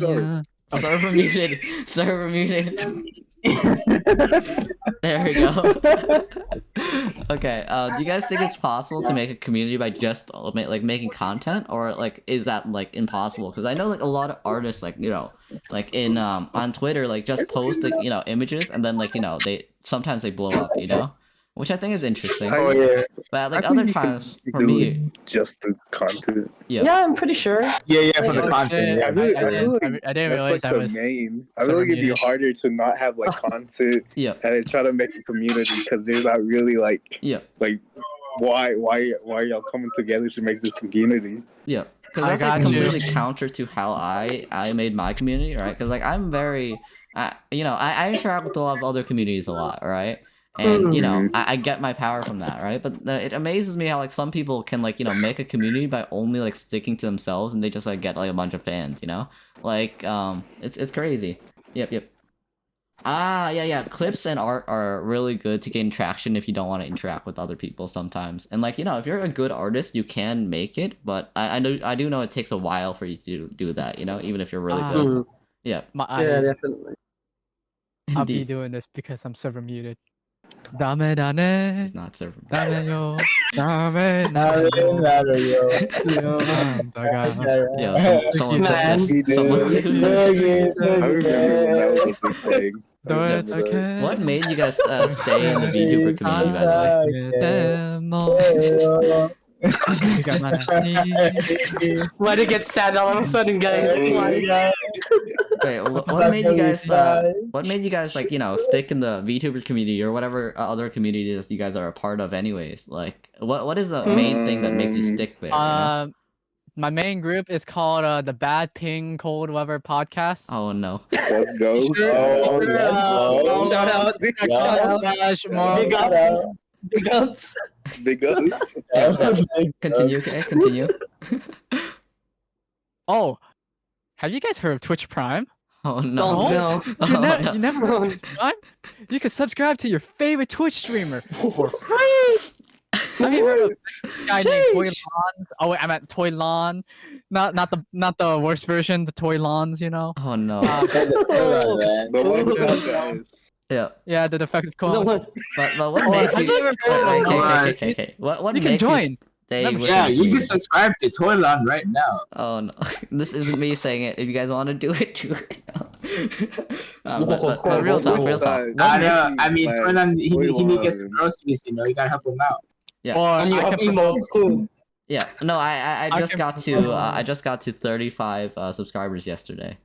up. Server muted. Server muted. There we go. Okay. Do you guys think it's possible to make a community by just like making content, or like is that like impossible? Because I know like a lot of artists like like in on Twitter like just post like images and then like they sometimes they blow up, which I think is interesting. Oh yeah, But like I think other you can times for do me, just the content. yeah. Yeah, I'm pretty sure. yeah, for the Oh, content. shit. Yeah, I feel like I didn't realize that's I like was. the main. I feel like it'd be muted. harder to not have like content Yeah. and then try to make a community because there's not really like Yeah. why are y'all coming together to make this community? Yeah, because I that's like got you. completely counter to how I made my community, right? Because like I'm very, I interact with a lot of other communities a lot, right? And I get my power from that, right? But it amazes me how like some people can like make a community by only like sticking to themselves, and they just like get like a bunch of fans, like it's crazy. Yep. Yeah. Clips and art are really good to gain traction if you don't want to interact with other people sometimes. And like if you're a good artist, you can make it, but I do know it takes a while for you to do that. Even if you're really good. Mm. Yeah. My Yeah, eyes. definitely. I'll be Indeed. doing this because I'm server muted. Dame dane. It's not server. Dame yo. Dame dame yo. Yeah. Someone put Man. this. Someone. I remember that was a big thing. Do it again. What made you guys stay in the VTuber community, by the way? You got my Why did it get sad all of a sudden, guys? Why? Wait, what made you guys? What made you guys like stick in the VTuber community or whatever other communities you guys are a part of, anyways? Like, what is the main thing that makes you stick there? My main group is called the Bad Ping Cold Weather Podcast. Oh no. Let's go. Shout out. Shout out. Big ups. Big ups. Big up. Continue. Okay, continue. Oh, have you guys heard of Twitch Prime? Oh no. No. Oh, no. You never heard of Prime? You can subscribe to your favorite Twitch streamer for free. Have you heard of a guy named Toy Lons? Oh wait, I meant Toy Lon, not the worst version, the Toy Lons. Oh no. The one without the S. Yeah. Yeah, the defective No clone. one. But what makes have you? you ever heard of Okay. What You can makes join. you stay Membership. with Yeah, the you can community? subscribe to Toyland right now. Oh no, this isn't me saying it. If you guys want to do it, do it. But real talk. I know. I mean, Man, Toyland, he gets some Toyland. groceries. You gotta help him out. Or And you I have can emotes too. Yeah, no, I I just can got promote. to I just got to 35 subscribers yesterday.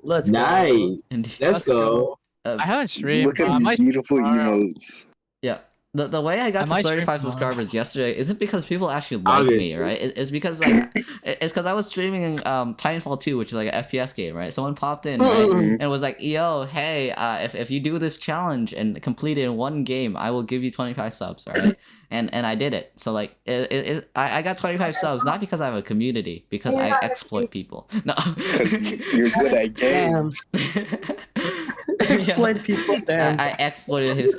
Let's go. Nice. Indeed. Let's go. I haven't streamed. Look but I at might these beautiful tomorrow. emotes. Yeah, the way I got to might stream 35 tomorrow. subscribers yesterday isn't because people actually like me, Obviously. right? It's because like it's because I was streaming Titanfall 2, which is like an FPS game, right? Someone popped in, right, Mhm. and was like, "Yo, hey, if you do this challenge and complete it in one game, I will give you 25 subs, right?" And I did it. So like I got 25 subs not because I have a community, because I exploit people. No, Because you're good at Damn. games. Exploit people. Damn. I exploited his.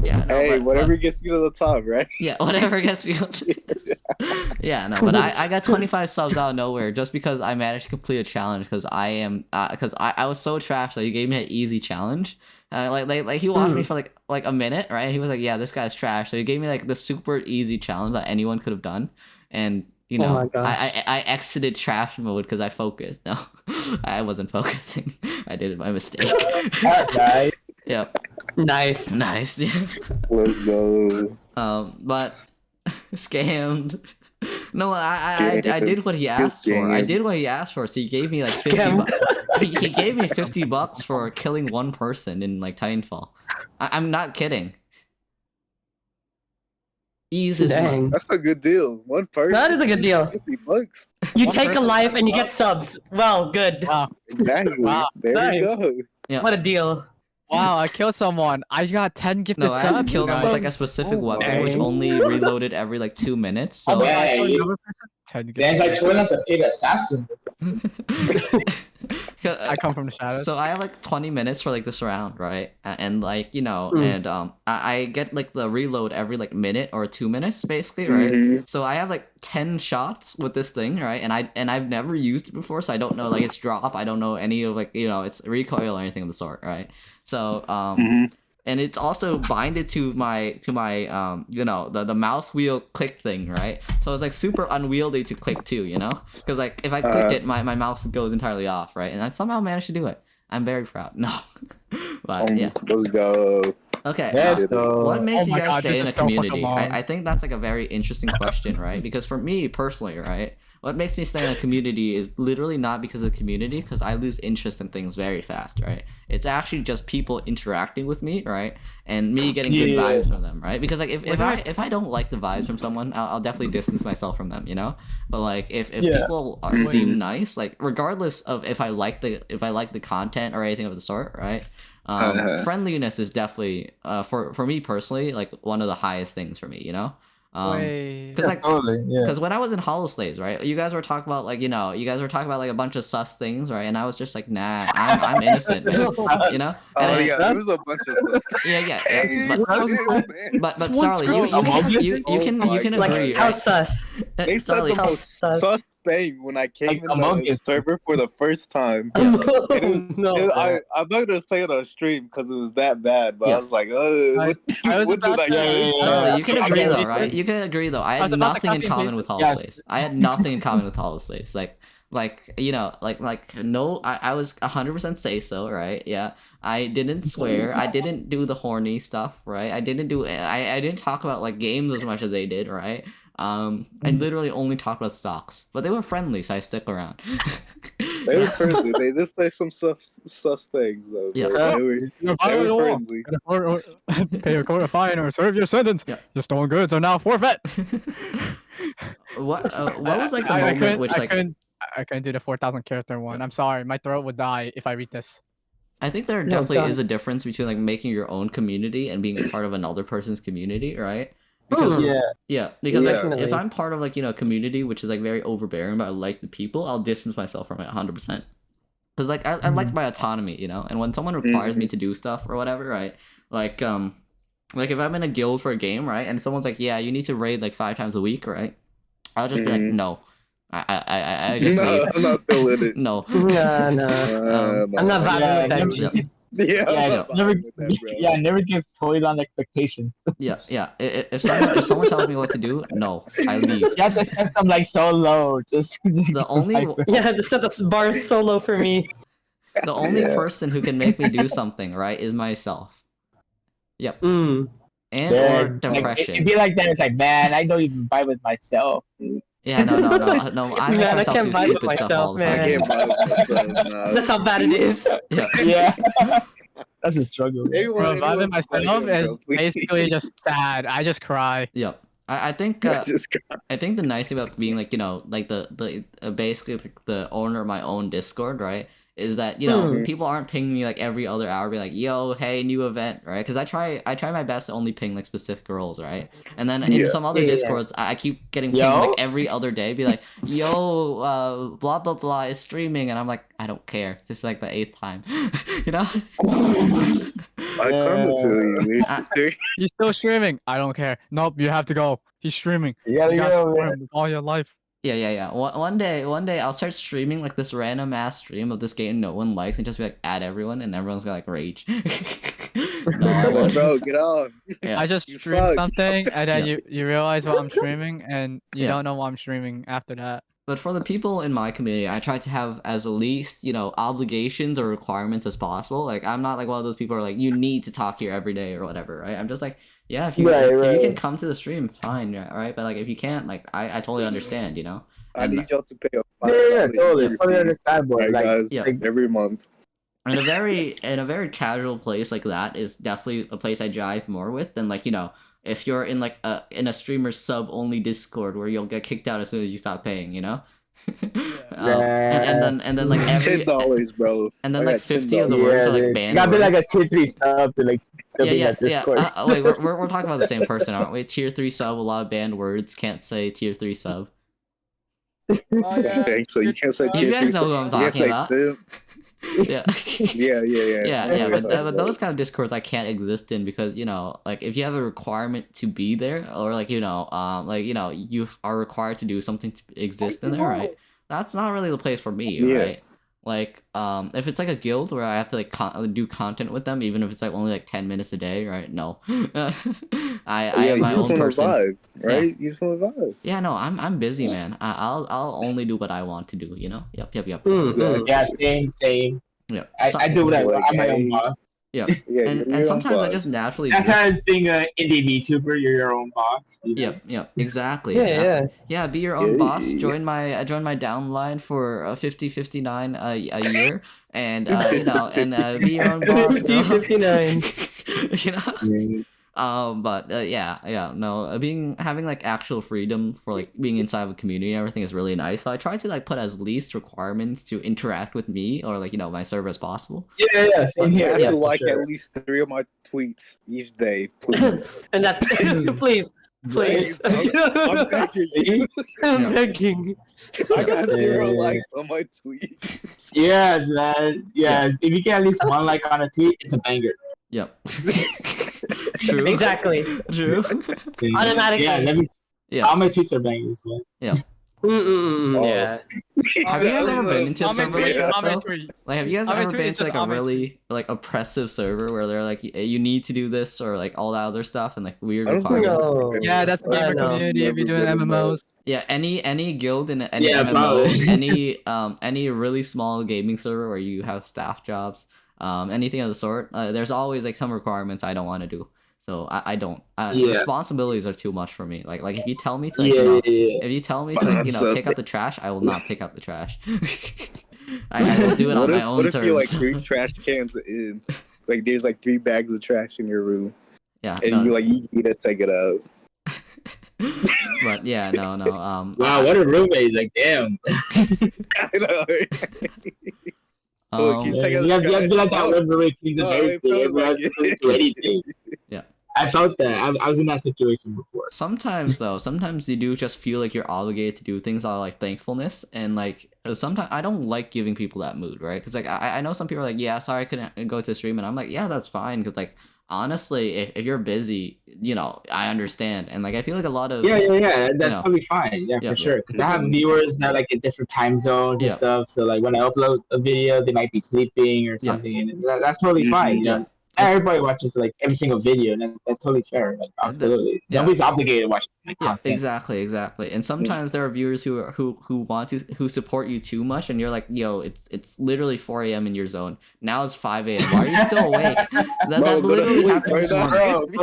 Yeah, no, Hey, but- whatever gets you to the top, right? Yeah, whatever gets me. Yeah, no, but I got 25 subs out of nowhere just because I managed to complete a challenge because I was so trash that he gave me an easy challenge. Like he watched me for like a minute, right? And he was like, "Yeah, this guy's trash." So he gave me like the super easy challenge that anyone could have done, and you Oh know, my gosh. I exited trash mode because I focused. No, I wasn't focusing. I did it by mistake. Guys, Yep, Nice. nice. Yeah. Let's go. But scammed. No, I did what he asked for. I scammed. did what he asked for. So he gave me like 50 Scammed. bucks. He gave me $50 for killing one person in like Titanfall. I'm not kidding. Easy. Dang. That's a good deal. One person. That is a good deal. $50. You One take a person. life and you get subs. Well, good. Wow. Exactly. Wow. There Nice. you go. What a deal. Wow, I killed someone. I got 10 gifted No, I had to subs. kill them with guys. like a specific Oh, weapon, which dang. only reloaded every like 2 minutes. So Oh, yeah, Oh, you- another person? 10 Dan's gifted like subs. trying to pick assassin. I come from the shadows. So I have like 20 minutes for like this round, right? And like, you know, Mm. and I get like the reload every like minute or 2 minutes basically, right? Mhm. So I have like 10 shots with this thing, right? And I've never used it before, so I don't know like its drop, I don't know any of like, you know, its recoil or anything of the sort, right? So Mhm. and it's also binded to my you know, the mouse wheel click thing, right? So it's like super unwieldy to click too, you know, because like if I clicked it, my mouse goes entirely off, right? And I somehow managed to do it. I'm very proud. No, but yeah. Let's go. Okay. Let's uh, go. What makes Oh you my guys God, stay this in is a so fucking community? long. I think that's like a very interesting question, right? Because for me personally, right, what makes me stay in a community is literally not because of the community, because I lose interest in things very fast, right? It's actually just people interacting with me, right, and me getting good Yeah. vibes from them, right? Because like if Without- I don't like the vibes from someone, I'll definitely distance myself from them, you know. But like if Yeah. people seem nice, like regardless of if I like the content or anything of the sort, right? Friendliness is definitely for me personally like one of the highest things for me, you know. Wait. Because like Totally, yeah. because when I was in Hollow Slaves, right, you guys were talking about like, you know, you guys were talking about like a bunch of sus things, right, and I was just like, nah, I'm innocent, man. You know. And Oh I- yeah, there was a bunch of stuff. yeah, Hey, but man. but What's Sarli, going you on? can Like, agree, how right? sus? They said Sarli, the how most sus. sus thing when I came Like in Among the Us. server for the first time. No. I'm not gonna say it on stream because it was that bad, but Yeah. I was like, I was what about did I to- do? Yeah. Sarli, you can I agree get though, what right? You can agree though. I was had about to nothing in copy and common paste with it. Hollow Yes. Slaves. I had nothing in common with Hollow Slaves. Like you know, like no, I was 100% say so, right? Yeah, I didn't swear. I didn't do the horny stuff, right? I didn't talk about like games as much as they did, right? I literally only talked about stocks, but they were friendly, so I stick around. They were friendly. They did say some sus things though. Yeah. but they were friendly. Pay a court of fine or serve your sentence. Yeah. Your stolen goods are now forfeit. what was like the I moment couldn't- which I like couldn't do the 4,000 character one. I'm sorry, my throat would die if I read this. I think there No, definitely God. is a difference between like making your own community and being a part of another person's community, right? Because Hmm. Yeah. yeah, because like, Definitely. if I'm part of like, you know, a community which is like very overbearing, but I like the people, I'll distance myself from it 100%. Because like I like my autonomy, you know, and when someone requires me to do stuff or whatever, right? Like if I'm in a guild for a game, right, and someone's like, yeah, you need to raid like 5 times a week, right? I'll just be like, no, I just No, leave. I'm not feeling it. No. Nah, nah. No. I'm not Yeah, vibing with that. Yeah. Yeah, I'm Yeah, not never, vibing with that, bro. yeah, never give toys on expectations. Yeah. If someone tells me what to do, no, I leave. You have to set them like so low. Just The only Yeah, the set the bar so low for me. the only Yeah. person who can make me do something, right, is myself. Mm. And Yeah, or like, depression. it'd be like that. It's like, man, I don't even vibe with myself. Yeah, no. I make Man, I myself can't do vibe with stupid stuff myself, all the I time. man. can't vibe with myself, nah. That's how bad it is. Yeah. Yeah. That's a struggle. Anyone, Reviving myself bro, is please. basically just sad. I just cry. Yep. I think Just I think the nice thing about being like, you know, like the basically like the owner of my own Discord, right, is that, you know, people aren't pinging me like every other hour, be like, yo, hey, new event, right? Because I try my best to only ping like specific roles, right? And then in Yeah. some other Yeah, yeah. Discords, I keep getting pinged Yo. like every other day, be like, yo, blah blah blah is streaming, and I'm like, I don't care. This is like the 8th time, you know? I kind of feel you. He's still streaming. I don't care. Nope, you have to go. He's streaming. You gotta You gotta go, support man. him with all your life. Yeah. One day I'll start streaming like this random ass stream of this game no one likes and just be like, add everyone, and everyone's gonna like rage. No, I Like, won't. bro, get off. Yeah. I just You stream suck. something, and then Yeah. you realize what I'm streaming, and you Yeah. don't know what I'm streaming after that. But for the people in my community, I try to have as least, you know, obligations or requirements as possible. Like, I'm not like one of those people who are like, you need to talk here every day or whatever, right? I'm just like, yeah, if you Right, if you right. can come to the stream, fine, yeah, right? But like, if you can't, like, I totally understand, you know? I And- need y'all to pay a Yeah, $5 totally. every Totally fee, understandable. right, Like, guys, Yeah. every month. in a very casual place like that is definitely a place I jive more with than like, you know, if you're in like in a streamer sub only Discord where you'll get kicked out as soon as you stop paying, you know? And then like every $10, bro. and then I like got 50 of the $10. words are like dude. banned Gotta be like a words. tier 3 sub to like still be at Yeah. Discord. Wait, we're talking about the same person, aren't we? Tier 3 sub, a lot of banned words, can't say tier 3 sub. Oh yeah. Thanks. So you can't say You tier guys 3 know who I'm You can't talking say about. simp. Yeah. Yeah. But those kind of Discords I can't exist in because, you know, like if you have a requirement to be there or like, you know, you are required to do something to exist in there, right? That's not really the place for me, Yeah. right? Like, if it's like a guild where I have to like do content with them, even if it's like only like 10 minutes a day, right? No, I am you my just own want to person. vibe, right? You just want to vibe. Yeah, no, I'm busy, man. I'll only do what I want to do, you know? Yep. Exactly. Yeah, same. Yeah. I do whatever. I'm my own Like, boss. Yeah. Yeah, And you're sometimes I on just naturally That's drift. how it's being an indie VTuber. You're your own boss. You know? Yep, exactly. Yeah. Yeah, be your own Yeah, boss. yeah. Join my downline for 50.59 a year, and you know, and be your own boss. 50.59. You know. But having like actual freedom for like being inside of a community and everything is really nice. So I try to like put as least requirements to interact with me or like, you know, my server as possible. Yeah, same You here. have Yeah, to for like sure. at least 3 of my tweets each day, please. And that, please. I'm begging you. I'm begging. I got Yeah. 0 likes on my tweets. Yeah, man. Yeah, if you get at least 1 like on a tweet, it's a banger. Yep. True. Exactly. True. Automatically. Yeah, let me. Yeah. All my tweets are bangers, man. Oh. Yeah. Have you guys ever been into a I'm in server like tweet. that, I'm in though? tweet. Like, have you guys I'm in ever tweet, been it's to like just a I'm in really like oppressive server where they're like, you need to do this or like all that other stuff and like weird I don't think requirements? No. Yeah, that's the Yeah, gamer no. community if you're doing Never been MMOs. Yeah, any guild in any Yeah, MMO, probably. any really small gaming server where you have staff jobs, anything of the sort, there's always like some requirements I don't want to do. So I don't. Yeah. Responsibilities are too much for me. Like if you tell me to, like, Yeah, you know, yeah. if you tell me to, like, you know, So- take out the trash, I will not take out the trash. I will do it on my own What if terms. you like 3 trash cans in? Like there's like 3 bags of trash in your room, Yeah, and no, you need to take it out. but yeah, no. Wow, what a roommate! Like, damn. I know. So Um, you take out You have to be like that Oh, one roommate cleans up oh, it everything. felt Everyone like else it. doesn't do anything. Yeah. I felt that. I was in that situation before. Sometimes you do just feel like you're obligated to do things out of like thankfulness, and like sometimes I don't like giving people that mood, right? Because like I know some people are like, yeah, sorry I couldn't go to the stream, and I'm like, yeah, that's fine, because like honestly, if you're busy, you know, I understand, and like I feel like a lot of Yeah. That's know. totally fine. Yeah, Yeah. for sure. Because I have viewers that are like in different time zones Yeah. and stuff. So like when I upload a video, they might be sleeping or Yeah. something, and that's totally fine. You Yeah. know? Everybody watches like every single video, and that's totally fair. Like absolutely, Yeah. nobody's obligated to watch the Yeah, content. exactly. And sometimes there are viewers who support you too much, and you're like, yo, it's literally 4 a.m. in your zone. Now it's 5 a.m. Why are you still awake? That Bro, go to literally sleep happened this right now. morning.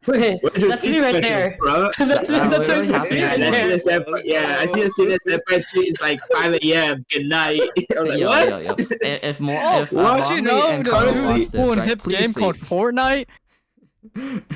Bro, Wait, what's your that's me right special, there. bro? That's That that's literally what happened right this morning. there. Yeah, I see the separate tweet. It's like 5 a.m. Good night. I'm like, Yo, what? yo, yo. If more, Oh, if what? Did you Momri know and there's a Carl really watch cool this, and right? hip Please game called sleep. Fortnite?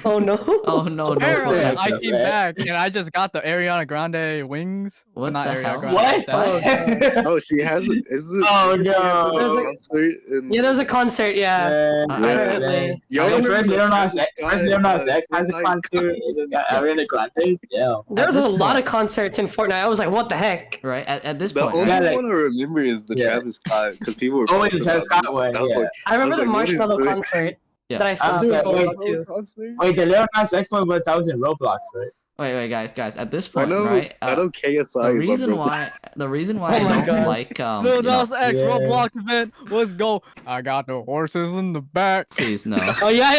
Oh no. Oh no, no Apparently, Fortnite. I Fortnite, came man. back and I just got the Ariana Grande wings. Well, What not the Ariana hell? Grande. What? that's- Oh, she has. Is it? Oh, is she having no. a concert in- Yeah, there was a concert. Yeah, Man, I- man. apparently. Yo, I Hey, remember first the Lil Nas Travis X, Scott, first Lil Nas X has a Fortnite concert, and then got Ariana Grande. Yeah. There was At a this lot point- of concerts in Fortnite. I was like, what the heck? Right at this The point, only right? Yeah, like- one I remember is the Yeah. Travis Scott because people were. Oh, wait, the posting Travis about Scott this. one, I was yeah. like, I remember I was the like, what is Marshmallow this? concert Yeah. that I saw After that, people wait, go to. concert? Wait, the Lil Nas X one, but that was in Roblox, right? Wait, guys. At this I point, know. right? I know KSI. The is reason on Roblox. why Oh I my don't God. like Lil you know, Nas X Yeah. Roblox event. Let's go. I got the horses in the back. please no. Oh yeah.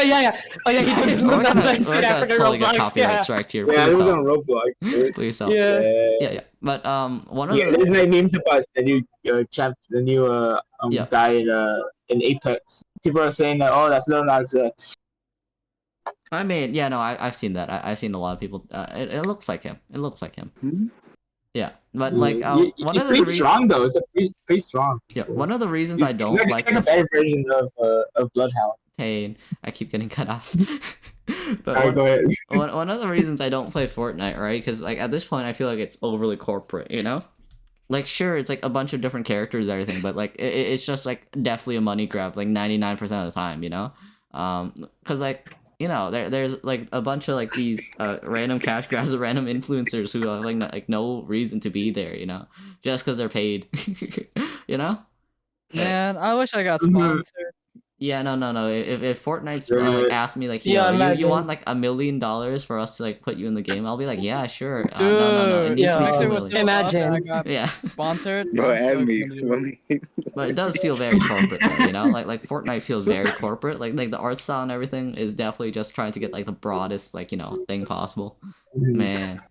Oh yeah, he did. We're gonna, That's we're like gonna African totally get Roblox. copyright Yeah. strike here. Yeah, it Please was on help. Roblox. Dude. Please help. Yeah. Yeah. But one of Yeah, the there's like memes about the new the new Yeah. guy in Apex. People are saying that, oh, that's Lil Nas X. I mean, yeah, no, I've seen that. I've seen a lot of people. It looks like him. It looks like him. Hmm? Yeah, but like He's one of the pretty strong though. It's pretty strong. yeah, one of the reasons I He's don't like, like it's like a better version of Bloodhound. Pain. I keep getting cut off. But Alright, go ahead. one of the reasons I don't play Fortnite, right? Because like at this point, I feel like it's overly corporate. You know, like sure, it's like a bunch of different characters, and everything, but like it's just like definitely a money grab, like 99% of the time. You know, because like. You know, there's like a bunch of like these random cash grabs of random influencers who have like no reason to be there, you know, just because they're paid, you know. Man, I wish I got Mhm. sponsored. Yeah, no. If Fortnite's Yeah. like asked me like, Yeah, yo, you imagine. want like $1 million for us to like put you in the game, I'll be like, yeah, sure. No, it Dude, needs yeah. to be Mixer 2 was million. so Imagine. awesome, I got Yeah, sponsored. Bro, I'm so add me. excited. Let me. but it does feel very corporate, though, you know. Like Fortnite feels very corporate. Like the art style and everything is definitely just trying to get like the broadest like thing possible. Man.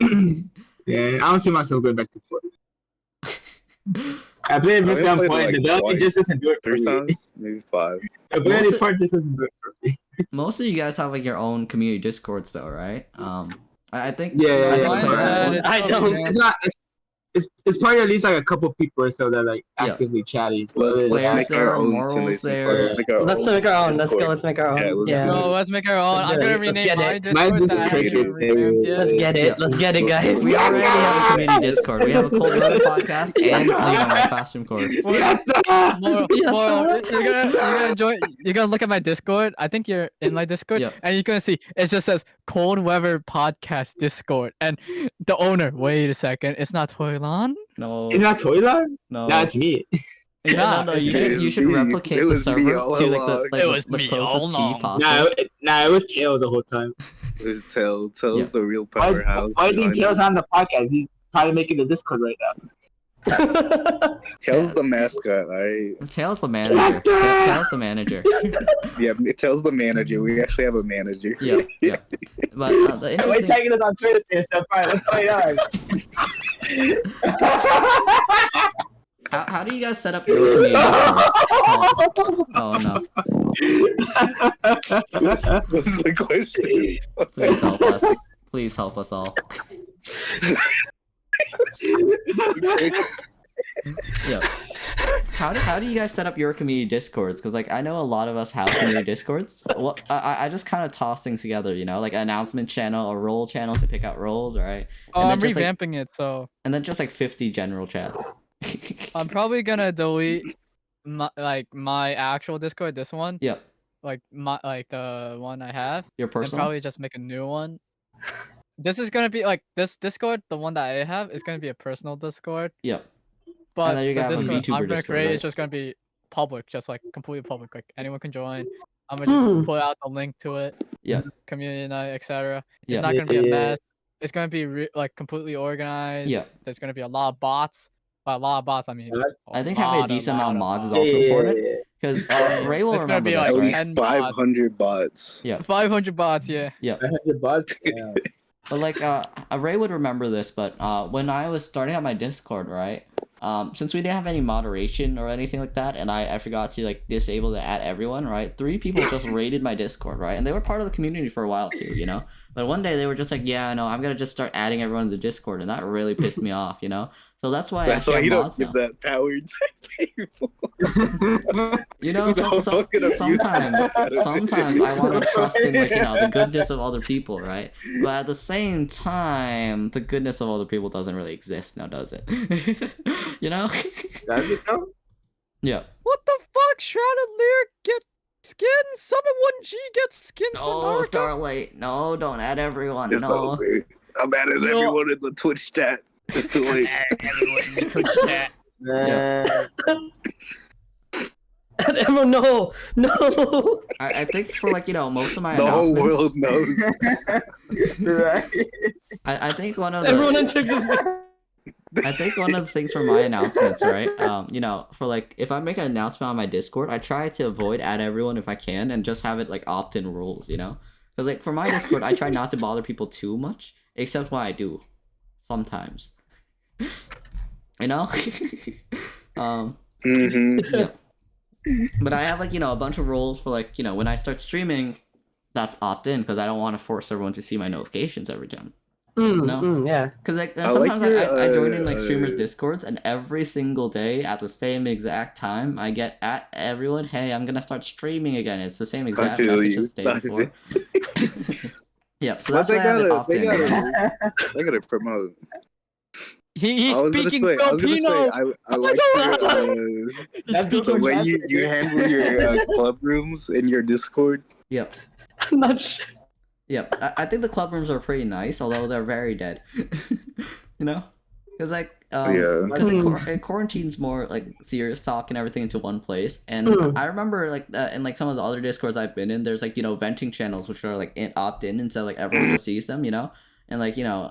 Yeah, I don't see myself going back to Fortnite. I played I it only some played, point. like, The ability twice. just doesn't do it for 3 me. times, maybe 5. The ability Most- part just doesn't do it for me. Most of you guys have like your own community discords, though, right? I think. Yeah, I think Mine Clarence had would- it I too, don't- man. It's not. It's probably at least like a couple people or so that like Yeah. actively chatting. Let's Players make our there, own morals Sunday there. Let's make our Let's own. make our own. Let's go. Discord. Let's make our own. Yeah, let's Yeah. do No, let's make our own. Let's I'm do gonna it. Let's rename get my it. Discord Mine's to just Active crickets, Revamped, yeah. Let's get it. Yeah. Let's get it, guys. We already have a community Discord. We have a Cold Weather podcast and my classroom course. Moral, Yeah. you're gonna enjoy. You're gonna look at my Discord. I think you're in my Discord, Yep. and you're gonna see it just says Cold Weather Podcast Discord, and the owner. Wait a second, it's not Toylan. No, It's not Toylan? no. No, it's me. Yeah, no, it's you me. should you should me. replicate It the was me server all to like along. the It was the me closest all T along. possible. Nah, it was Tail the whole time. There's Tails. Tails Yeah. the real Why, powerhouse. why do you think behind Tail's on the podcast? He's probably making the Discord right now. it. Tails the mascot. Tail's the manager. Tail's the manager. Yeah, Tails the manager. We actually have a manager. Yeah. But the Wait, interesting. tagging us on Twitter and stuff. All right, let's play on. How do you guys set up your community Discords? Oh no! What's the question? Please help us. Please help us all. Yeah. How do you guys set up your community Discords? Because like I know a lot of us have community Discords. Well, I just kind of toss things together, like an announcement channel, a role channel to pick out roles, right? Oh, And then I'm just, like- revamping it, so And then just like 50 general chats. I'm probably gonna delete my actual Discord, this one, Yep. like the one I have, Your and personal. probably just make a new one. This is gonna be like this Discord, the one that I have is gonna be a personal Discord, Yep. but then you're the gonna have a Discord VTuber I'm gonna Discord, create right? is just gonna be public, just like completely public, like anyone can join. I'm gonna just put out the link to it. Yep. Community night, etc. It's Yep. not gonna be a Yeah. mess. It's gonna be like completely organized. Yep. There's gonna be a lot of bots. By a lot of bots, I mean. I think having a decent amount of mods is also Yeah. important because Ray will It's gonna remember be this, At like right? least 10 bots. 500 bots. Yeah. 500 bots, yeah. Yeah. 100 bucks. Yeah. But like Ray would remember this, but when I was starting out my Discord, right? Since we didn't have any moderation or anything like that, and I forgot to like disable to add everyone, right? 3 people just raided my Discord, right? And they were part of the community for a while too, you know? But one day they were just like, yeah, no, I'm gonna just start adding everyone to the Discord, and that really pissed me off, you know? So that's why That's I why have you don't mods give now. that power to people. You know, No, fucking abuse. sometimes I want to trust in like, you know, the goodness of other people, right? But at the same time, the goodness of other people doesn't really exist now, does it? You know? Does it though? Yeah. What the fuck? Shrouded Lyric get skin? Summon 1G gets skins from Oh, Naruto? Starlight. No, don't add everyone. It's No. over. I'm adding No. everyone in the Twitch chat. It's too late. Man. Everyone, no. I think for like, you know, most of my The whole announcements, world knows. Right. I think one of Everyone the on Twitch just. I think one of the things for my announcements, right? You know, for like if I make an announcement on my Discord, I try to avoid add everyone if I can and just have it like opt-in rules, you know? Because like for my Discord, I try not to bother people too much, except when I do, sometimes. You know? Yeah. But I have like, you know, a bunch of rules for like, you know, when I start streaming, that's opt-in because I don't want to force everyone to see my notifications every time. No. Yeah. Because like I like sometimes your, I join in like streamers' discords, and every single day at the same exact time, I get at everyone, hey, I'm gonna start streaming again. It's the same I exact feel message you. as the day I feel before. you. Yep. So But that's why I have it they opt-in. gotta promote. He's I was speaking gonna say, Filipino. I like your, That's the because way that's you handle your club rooms in your Discord. Yep. I'm not sure. Yep. I think the club rooms are pretty nice, although they're very dead. You know, because like Yeah. because it quarantines more like serious talk and everything into one place. And I remember like in like some of the other Discords I've been in, there's like, you know, venting channels which are like opt-in instead of like everyone just sees them, you know. And like, you know,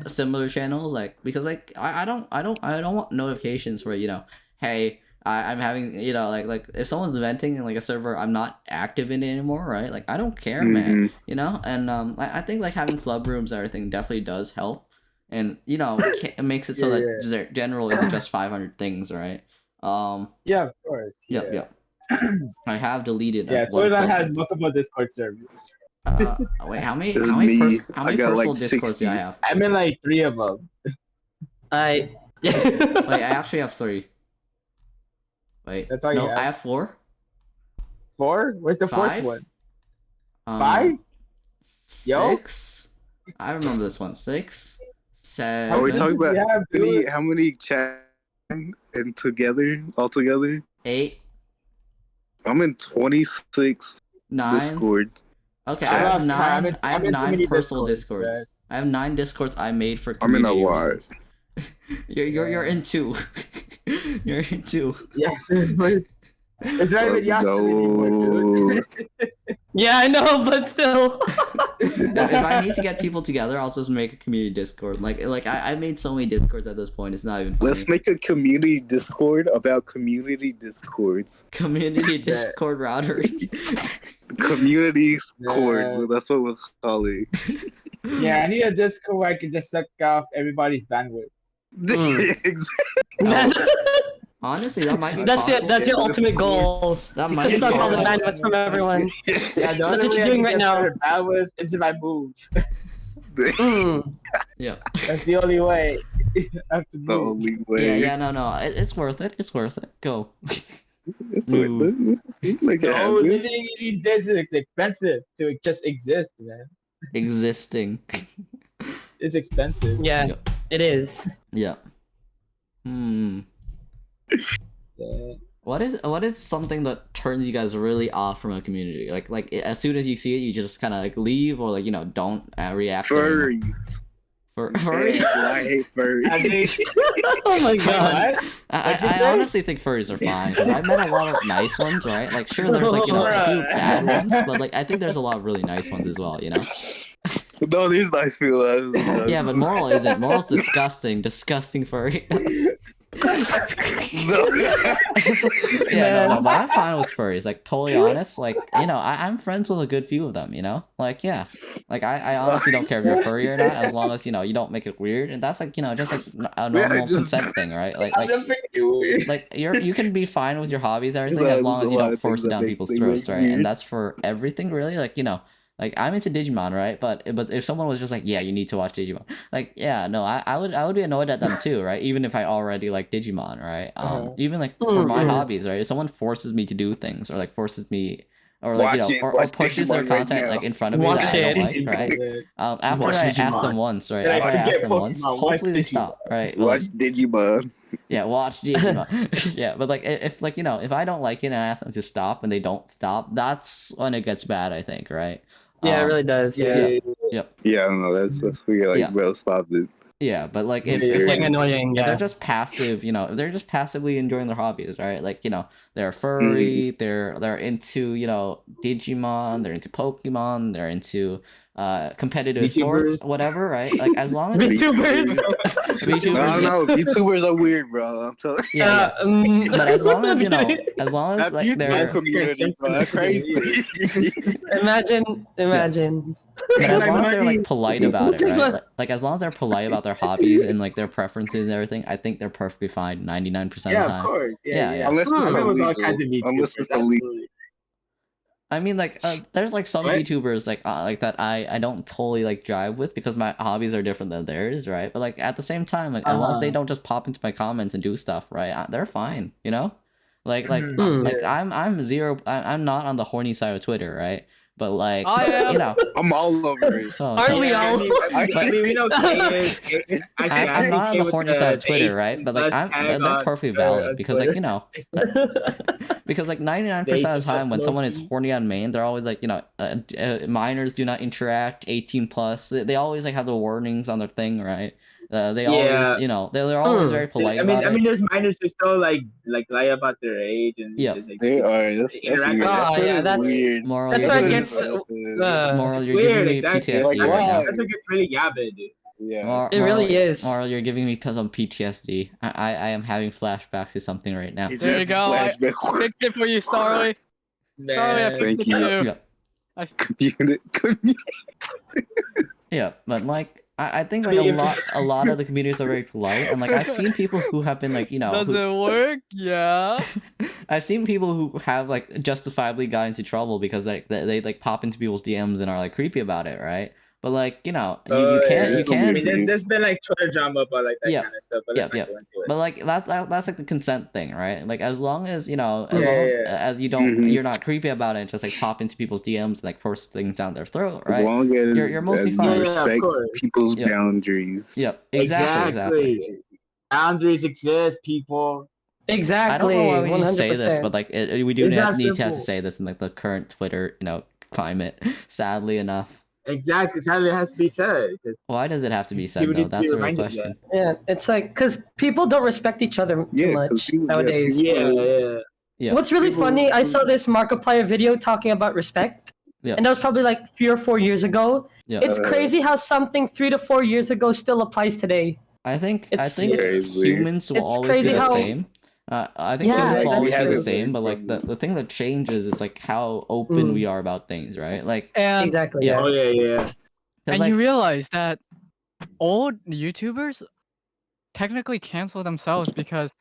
similar channels, like, because like I don't want notifications for, you know, hey, I'm having, you know, like if someone's venting in like a server I'm not active in anymore, right? Like I don't care, man, you know. And I think like having club rooms and everything definitely does help, and you know, it makes it so that general isn't just 500 things, right? Yeah, of course. Yep. I have deleted. Yeah, one Toyland club has room. multiple Discord servers. Wait, how many? This is How many, me. how I many got, personal like, Discords do I 60. have? I'm in like 3 of them. Wait, I actually have 3. Wait, That's all you no, have? I have 4. 4? Where's the 4th 5? one? Um, 5? Yo? 6. I remember this one. 6, 7. Are we talking about Yeah, dude. how many chat and all together? 8, I'm in 26 9. Discords. Okay, I'm I have not- 9. I have I'm in too 9 many personal Discords, Discords. man. I have 9 Discords I made for I'm in a community lot. reasons. You're in 2. You're in 2. Yes, it's not even Let's Yasmin anymore, dude. Yeah, I know, but still. If I need to get people together, I'll just make a community Discord. Like I made so many Discords at this point. It's not even funny. Let's make a community Discord about community Discords. Community Discord routery. Community Yeah. Discord. That's what we'll call it. Yeah, I need a Discord where I can just suck off everybody's bandwidth. Exactly. Honestly, that might be That's possible. it. That's your ultimate goal. That To might be suck all the possible. bandwidth from everyone. Yeah, the That's only what way you're I doing can right get now. better bandwidth is if I move. Yeah. That's the only way. I have to The move. only way. Yeah. No. It's worth it. It's worth it. Go. It's worth it. Make it No, happen. living in these days is expensive to just exist, man. Existing. It's expensive. Yeah, Yep. it is. Yeah. Yeah. What is something that turns you guys really off from a community? Like as soon as you see it, you just kind of like leave, or like, you know, don't react. anymore? Furries. Furries. I hate furries. I think. Oh my god. What? What'd you I say? honestly think furries are fine, because I've met a lot of nice ones, right? Like, sure, there's like, you know, a few bad ones, but like I think there's a lot of really nice ones as well, you know? No, there's nice people. Yeah, but Moral isn't. Moral's disgusting furry. Yeah, no, but I'm fine with furries. Like, totally honest. Like, you know, I'm friends with a good few of them. You know, like, yeah, like I honestly don't care if you're furry or not, as long as you know you don't make it weird, and that's like, you know, just like a normal just- consent thing, right? Like, I'm just making weird. like you can be fine with your hobbies, everything, There's as long as a you lot don't of force things it that down make people's things throats, right? weird. And that's for everything, really. Like, you know. Like, I'm into Digimon, right? But if someone was just like, yeah, you need to watch Digimon, like, yeah, no, I would be annoyed at them too, right? Even if I already like Digimon, right? Even like for my hobbies, right? If someone forces me to do things, or like forces me, or like, Watch you it, know, or watch pushes their Digimon right content now. like in front of me Watch that I don't it. like, right? After Watch I ask them Digimon. once, right? Yeah, After I forget ask them once, Pokemon, watch hopefully they Digimon. stop, right? But, Watch like, Digimon. yeah, watch Digimon. Yeah, but like if like, you know, if I don't like it and I ask them to stop and they don't stop, that's when it gets bad, I think, right? Yeah, it really does. Yeah. Yeah, I don't know. That's weird. Like, Yeah. bro, stop it. Yeah, but like Yeah, if It's like like annoying. if they're Yeah. just passive, you know, if they're just passively enjoying their hobbies, right? Like, you know, they're furry, they're into, you know, Digimon, they're into Pokemon, they're into competitive sports, VTubers. whatever, right? Like, as long as VTubers. VTubers, No, YouTubers are weird, bro. I'm telling you. yeah, but as long as, you know, as long as That like YouTuber they're community, bro, that's crazy. Imagine. but as Like long as they're money. like polite about it, Take right? my- Like as long as they're polite about their hobbies and like their preferences and everything, I think they're perfectly fine 99% of the Yeah, of time. course. Yeah, Yeah, yeah. yeah. Unless it's I've been with all illegal. kinds of Unless VTubers. it's illegal. Absolutely. I mean, like, there's like some What? VTubers like that I don't totally like jive with because my hobbies are different than theirs, right? But like at the same time, like as long as they don't just pop into my comments and do stuff, right? They're fine, you know. Like I'm zero. I'm not on the horny side of Twitter, right? But like, I am. you know, I'm all over it. oh, Aren't so- we all? I mean, we know Kay is. I'm not on the horny side of Twitter, right? But like, they're perfectly valid because like, you know, because like 99% of the time when someone is horny on main, they're always like, you know, minors do not interact, 18 plus. They always like have the warnings on their thing, right? They Yeah. always, you know, they're always very polite I mean, about it. there's minors who still like lie about their age and Yeah. just, like, They are. That's interact weird. with That Oh, shit yeah, is that's- weird. Moral, That's you're where it giving gets. me, Moral, It's you're weird, giving me exactly. PTSD Like, right why? now. That's what gets really gabbed. Yeah. It really is. Moral, you're giving me some PTSD. I am having flashbacks to something right now. Is There that you go. I flashback? fixed it for you, Starly. Sorry, I Man. fixed Thank it you. too. Yeah. Community. Yeah, but like I think like a lot of the communities are very polite, and like I've seen people who have been like, you know, Does who- it work? Yeah. I've seen people who have like justifiably got into trouble because like they like pop into people's DMs and are like creepy about it, right? But like, you know, you yeah. can't I mean, there's been like Twitter drama about like that Yeah. kind of stuff, but Yeah, let's not yeah. go into it. But like that's like the consent thing, right? Like as long as, you know, as Yeah, long as, yeah. as you don't Mhm. you're not creepy about it, just like pop into people's DMs and like force things down their throat, As right? long as, You're mostly as fine. you Yeah, of respect course. people's Yeah. boundaries. Yep, exactly. Boundaries exist, people. Exactly. I don't know why we need to 100%. say this, but like we do It's that need to have to simple. say this in like the current Twitter, you know, climate. Sadly enough, Exactly. Sadly, it has to be said. Because why does it have to be said People though? need to That's be the real reminded of question. Yeah, it's like because people don't respect each other too Yeah, 'cause much people- yeah, nowadays. people- Yeah. What's really People- funny, I saw this Markiplier video talking about respect. Yeah. And that was probably like 3 or 4 years ago. Yeah. It's crazy how something 3 to 4 years ago still applies today. I think It's- Crazy. humans will it's always crazy be the how- same. I think Yeah, humans will like, always we be the have same, it but like from- the thing that changes is like how open Mm. we are about things, right? Like, And Exactly. yeah. Yeah. Oh yeah. 'cause, and like, you realize that old YouTubers technically cancel themselves because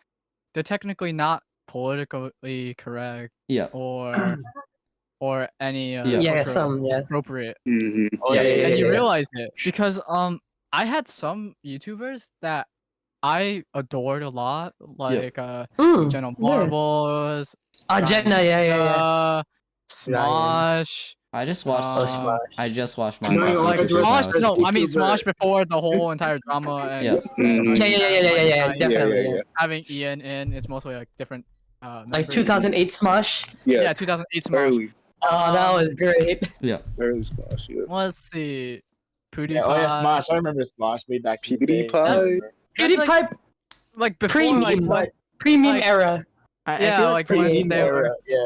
they're technically not politically correct yeah, or any Yeah. Yeah, cultural some, yeah. appropriate. Mhm. Oh yeah. And you yeah. realize it because I had some YouTubers that I adored a lot, like Jenna Yeah. Marbles, Jenna, yeah. Smosh. I just watched. Oh, Smosh. I just watched I know you Minecraft like YouTubers when I Smosh, was a no, kid. I mean YouTuber. Smosh before the whole entire drama and, Yeah. Mhm. Yeah, definitely. yeah. Yeah. having Ian in, it's mostly like different. Like members. 2008 Smosh. Yeah, 2008 Smosh. Early, Oh, that was great. Yeah, early Smosh. Yeah. Let's see, PewDiePie. Yeah, oh yeah, Smosh. I remember Smosh way back. in the day. PewDiePie. That's like- PewDiePie like before, like pre-meme, when- pre-meme like- era. I yeah, feel like like when Pre-meme they were. era, yeah.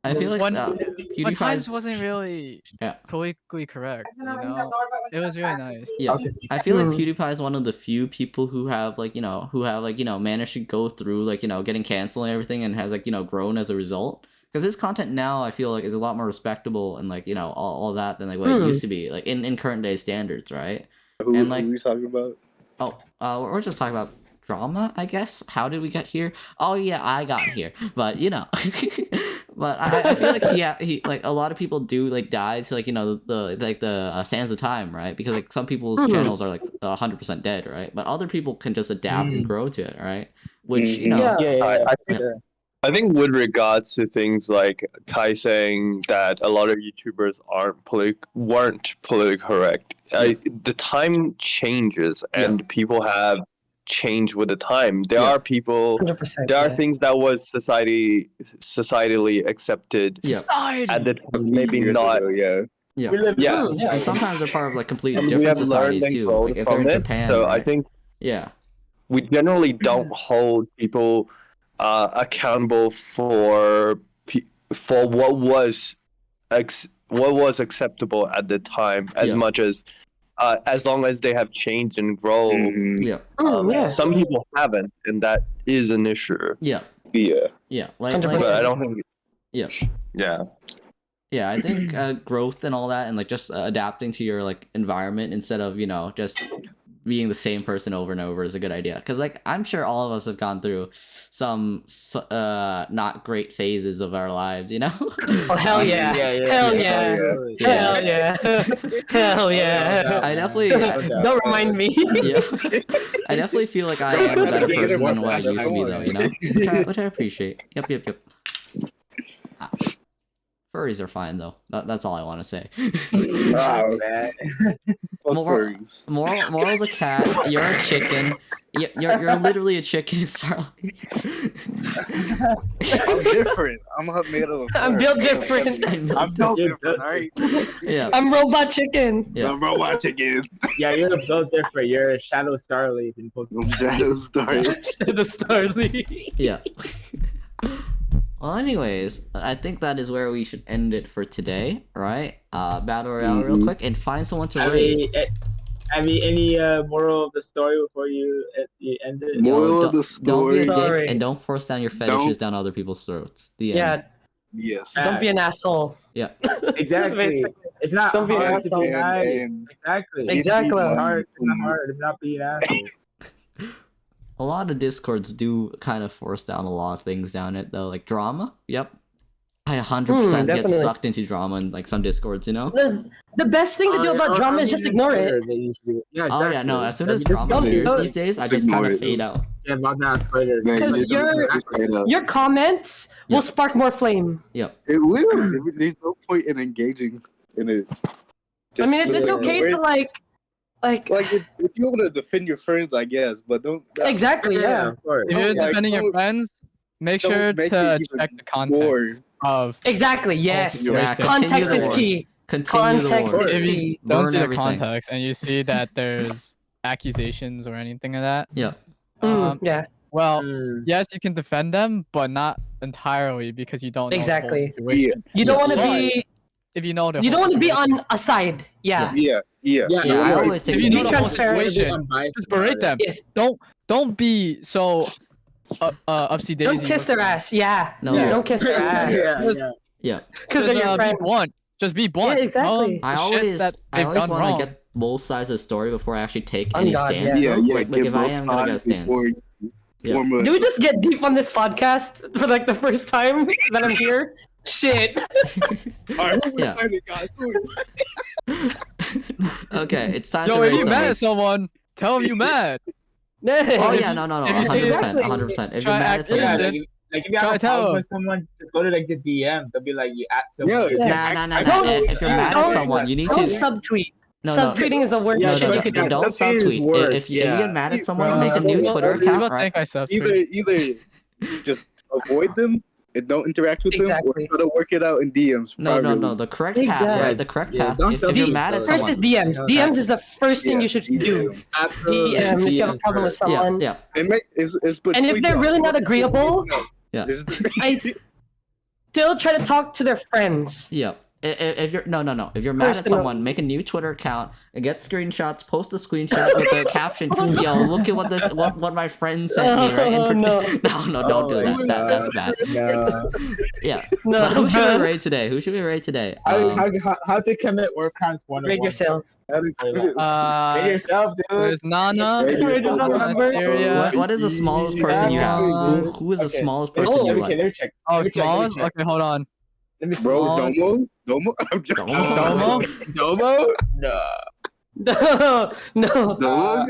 I feel like When PewDiePie's Times wasn't really Yeah. politically correct, you know. It was really nice. Yeah, Okay. I feel like Hmm. PewDiePie is one of the few people who have managed to go through getting canceled and everything, and has grown as a result. Because his content now, I feel like, is a lot more respectable and all that than what it used to be in current day standards, right? Who And, are like- we talking about? We're just talking about drama, I guess. How did we get here? Oh yeah, I got here, but but I feel like he like a lot of people do die to the sands of time, right? Because some people's Mhm. channels are 100% dead, right? But other people can just adapt and grow to it, right? Which Mhm. Yeah. I think Yeah. I think with regards to things like Kai saying that a lot of YouTubers weren't politically correct, the time changes and people have changed with the time. There Yeah. are people, 100%. there are yeah. things that was societally accepted Yeah. at the time, maybe Years not. ago, yeah. Yeah. We live Yeah. And sometimes they're part of completely And we different have learned societies and too. grown Like if they're in from it. Japan, So I right? think Yeah. we generally don't hold people accountable for what was acceptable at the time as Yeah. much as long as they have changed and grown. Mhm. Yeah. Yeah. Some people haven't, and that is an issue. Yeah. Yeah. Yeah. 100%. But I don't think. Yeah. Yeah. Yeah, I think growth and all that, and just adapting to your environment instead of just being the same person over and over is a good idea. Because I'm sure all of us have gone through some not great phases of our lives, Oh hell yeah. Yeah. Hell yeah. Hell yeah. Hell yeah. I definitely Don't remind me. yeah. I definitely feel like I am a better person than what I used to be, though. Which I appreciate. Yep. Ah. Furries are fine though. That's all I want to say. Wow. Man. Fuck More- furries. Moral's a cat. You're a chicken. You're literally a chicken, Charlie. I'm different. I'm not made of a I'm fur. built different. I'm built different, alright? Yeah. I'm robot chicken. Yeah. I'm robot chicken. Yeah, you're built different. You're a Shadow Starleaf in Pokemon. Shadow Star. The Starly. Yeah. Well, anyways, I think that is where we should end it for today, right? Battle Royale real quick and find someone to raid. Any moral of the story before you end it? Moral of the Don't be a story. dick Sorry. and don't force down your fetishes down other people's throats. The end. Yeah, Yes. don't be an asshole. Yeah. Exactly. It's not Don't be an hard to asshole. be nice. And Exactly. Exactly. It's not hard to not be an asshole. A lot of Discords do kind of force down a lot of things down it though, like drama. Yep. I 100% get definitely. sucked into drama in some Discords, The best thing to do about drama is just ignore it. Yeah, Oh yeah, no. As soon as Exactly. drama don't- appears don't- these days, I just just kind ignore of it, fade though. out. Yeah, about that on Twitter. Man, Because you you're- just straight up. Your comments will spark more flame. Yep. It will. There's no point in engaging in it. I mean, it's Just okay ignore to it. like Like if you want to defend your friends, I guess, but don't. exactly, yeah. Of course. If you're Like, defending your don't- friends, make don't sure make to it even check the context more. of. Exactly, yes. Yeah, Context continue is the war. key. Continue the Context war. is If you key. don't Burn see the everything. context and you see that there's accusations or anything like that, Yeah. Yeah, well, Mm. yes, you can defend them, but not entirely because you don't know Exactly. the whole situation. you don't want to But be. If you know the You don't whole want to be situation, on a side. Yeah. Yeah. Yeah, I always take if you the know the neutral. whole transparent. situation, just berate them. Yes. Don't be so upsy daisy. Don't kiss their ass. Yeah. No. Yeah. Don't kiss their ass. Yeah. Yeah. Because they're your Be friend. blunt. Just be blunt. Yeah, exactly. I Tell them the shit always that I they've always done want wrong. to get both sides of the story before I actually take Oh, any God, stance. Yeah, though. yeah. Like get if I both am gonna get a sides stance. before you Yeah. form a- Did we just get deep on this podcast for the first time that I'm here? Shit. Alright, Yeah. guys. Okay, it's time Yo, to if rate you mad someone. at someone, tell them you mad. Oh yeah, no, If you see 100%, exactly- 100%. If try you're mad act at someone, Yeah, innocent. like if you Try have to a tell problem them. with someone, just go to the DM. They'll be like, you at someone. Yeah. nah. If you're mad at Don't- someone, you need Don't to. subtweet. No. Subtweeting is the worst Yeah, shit No, you could do. don't Subtweeting is subtweet. worse, If you yeah. get mad at someone, Bro, make a new people- Twitter People account, right? think I subtweet. Either just avoid them and don't interact with Exactly. them, or try to work it out in DMs. No. privately. The correct path, Exactly. right? The correct Yeah, path. don't If you're subtweet, mad at though. First someone, is DMs. DMs is the first thing Yeah, you should DM. do. Absolutely. DM if you have a DMs problem with first. someone. yeah. It's And if they're really not agreeable, Yeah. Just, it's still try to talk to their friends. Yeah. If you're no, if you're mad at Personal. someone, make a new Twitter account and get screenshots. Post a screenshot with the caption, "Yo, look at what my friend sent me." Right? Oh, no. no, don't do that. That's bad. No. Yeah. No, But who should we man. rate today? Who should we rate today? How to commit war crimes 101. Rate yourself. Rate yourself, dude. There's Nana. Rate yourself, number. What is the smallest person you have? Who is the Okay. smallest person you Okay, like? let me check. Oh, Let me check, let me smallest? check. Okay, hold on. Let me see. Bro, Smallest. Domo? I'm joking. Domo? Domo? No. No. Domo?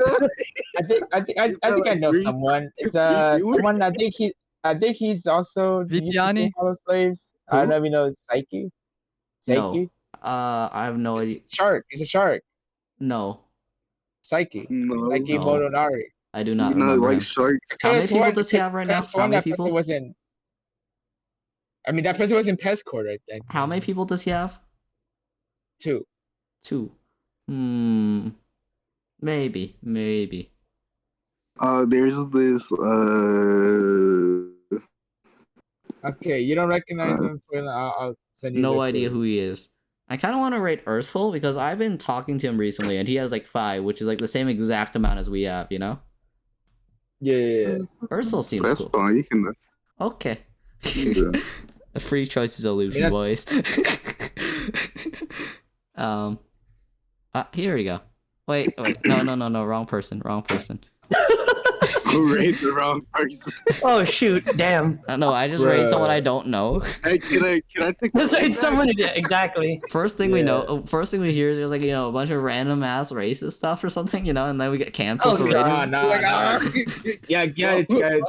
I think I know someone. It's someone. I think he's also Viviani? Hollow Slaves. I don't know if you know Psyche. No. Psyche. I have no idea. Shark. He's a shark. No, Psyche. No. Psyche No. Motonari. I do not You know, remember like him. shark. How many Could've people sworn- does he have right now? could've How sworn many that person people? was in. I mean, that person was in Pest Court, I think. How many people does he have? 2. 2. Maybe. There's this Okay, you don't recognize him. I'll send you. No the idea clue. who he is. I kind of want to rate Ursel because I've been talking to him recently and he has like 5, which is like the same exact amount as we have, you know? Yeah. Ursel seems that's cool. fine. You can. Okay. Yeah. A free choice is illusion, Yeah. boys. Here we go. Wait, no, wrong person. Who raised the wrong person? Oh shoot! Damn. No, I just rated Bruh. someone I don't know. Hey, can I take That's that right. back? Someone. Yeah, exactly. First thing we Yeah. know, first thing we hear is there's like, a bunch of random ass racist stuff or something, and then we get canceled Oh, for God. rating. Like, Nah. Yeah,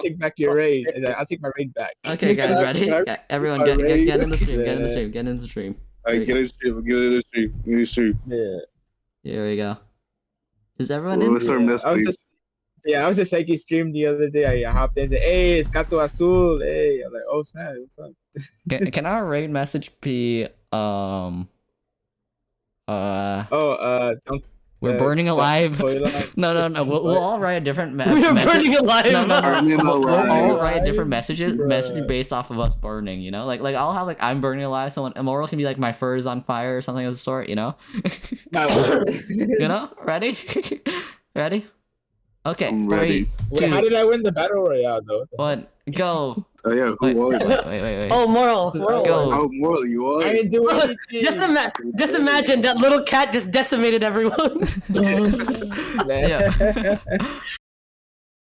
take back your raid. I'll take my raid back. Okay, guys, ready? Can I- Yeah, everyone, I get raid? in the stream. Get in the Yeah. stream. Get in the stream. Hey, get in the stream. Get in the stream. Get in the stream. Yeah. Here we go. Is everyone in? What's our I was message? just, I was at Psyche stream the other day. I hopped in and said, "Hey, it's Gato Azul." Hey, I'm like, "Oh snap, what's up?" Can our raid message be Don't. we're burning alive? Toilet. No. We'll all write a different We are message. burning alive. No. Burning We'll all alive. write different message Bruh. based off of us burning. Like I'll have like I'm burning alive. Someone Immoral can be like my fur is on fire or something of the sort. Ready? Ready? Okay. I'm ready. 3, Wait, how 2, did I win the battle royale though? 1, go. Oh yeah, who Wait. was it? Wait. Oh, moral. Go. Oh, Moral, you I are. didn't do anything. Just imagine that little cat just decimated everyone. Man. Yeah.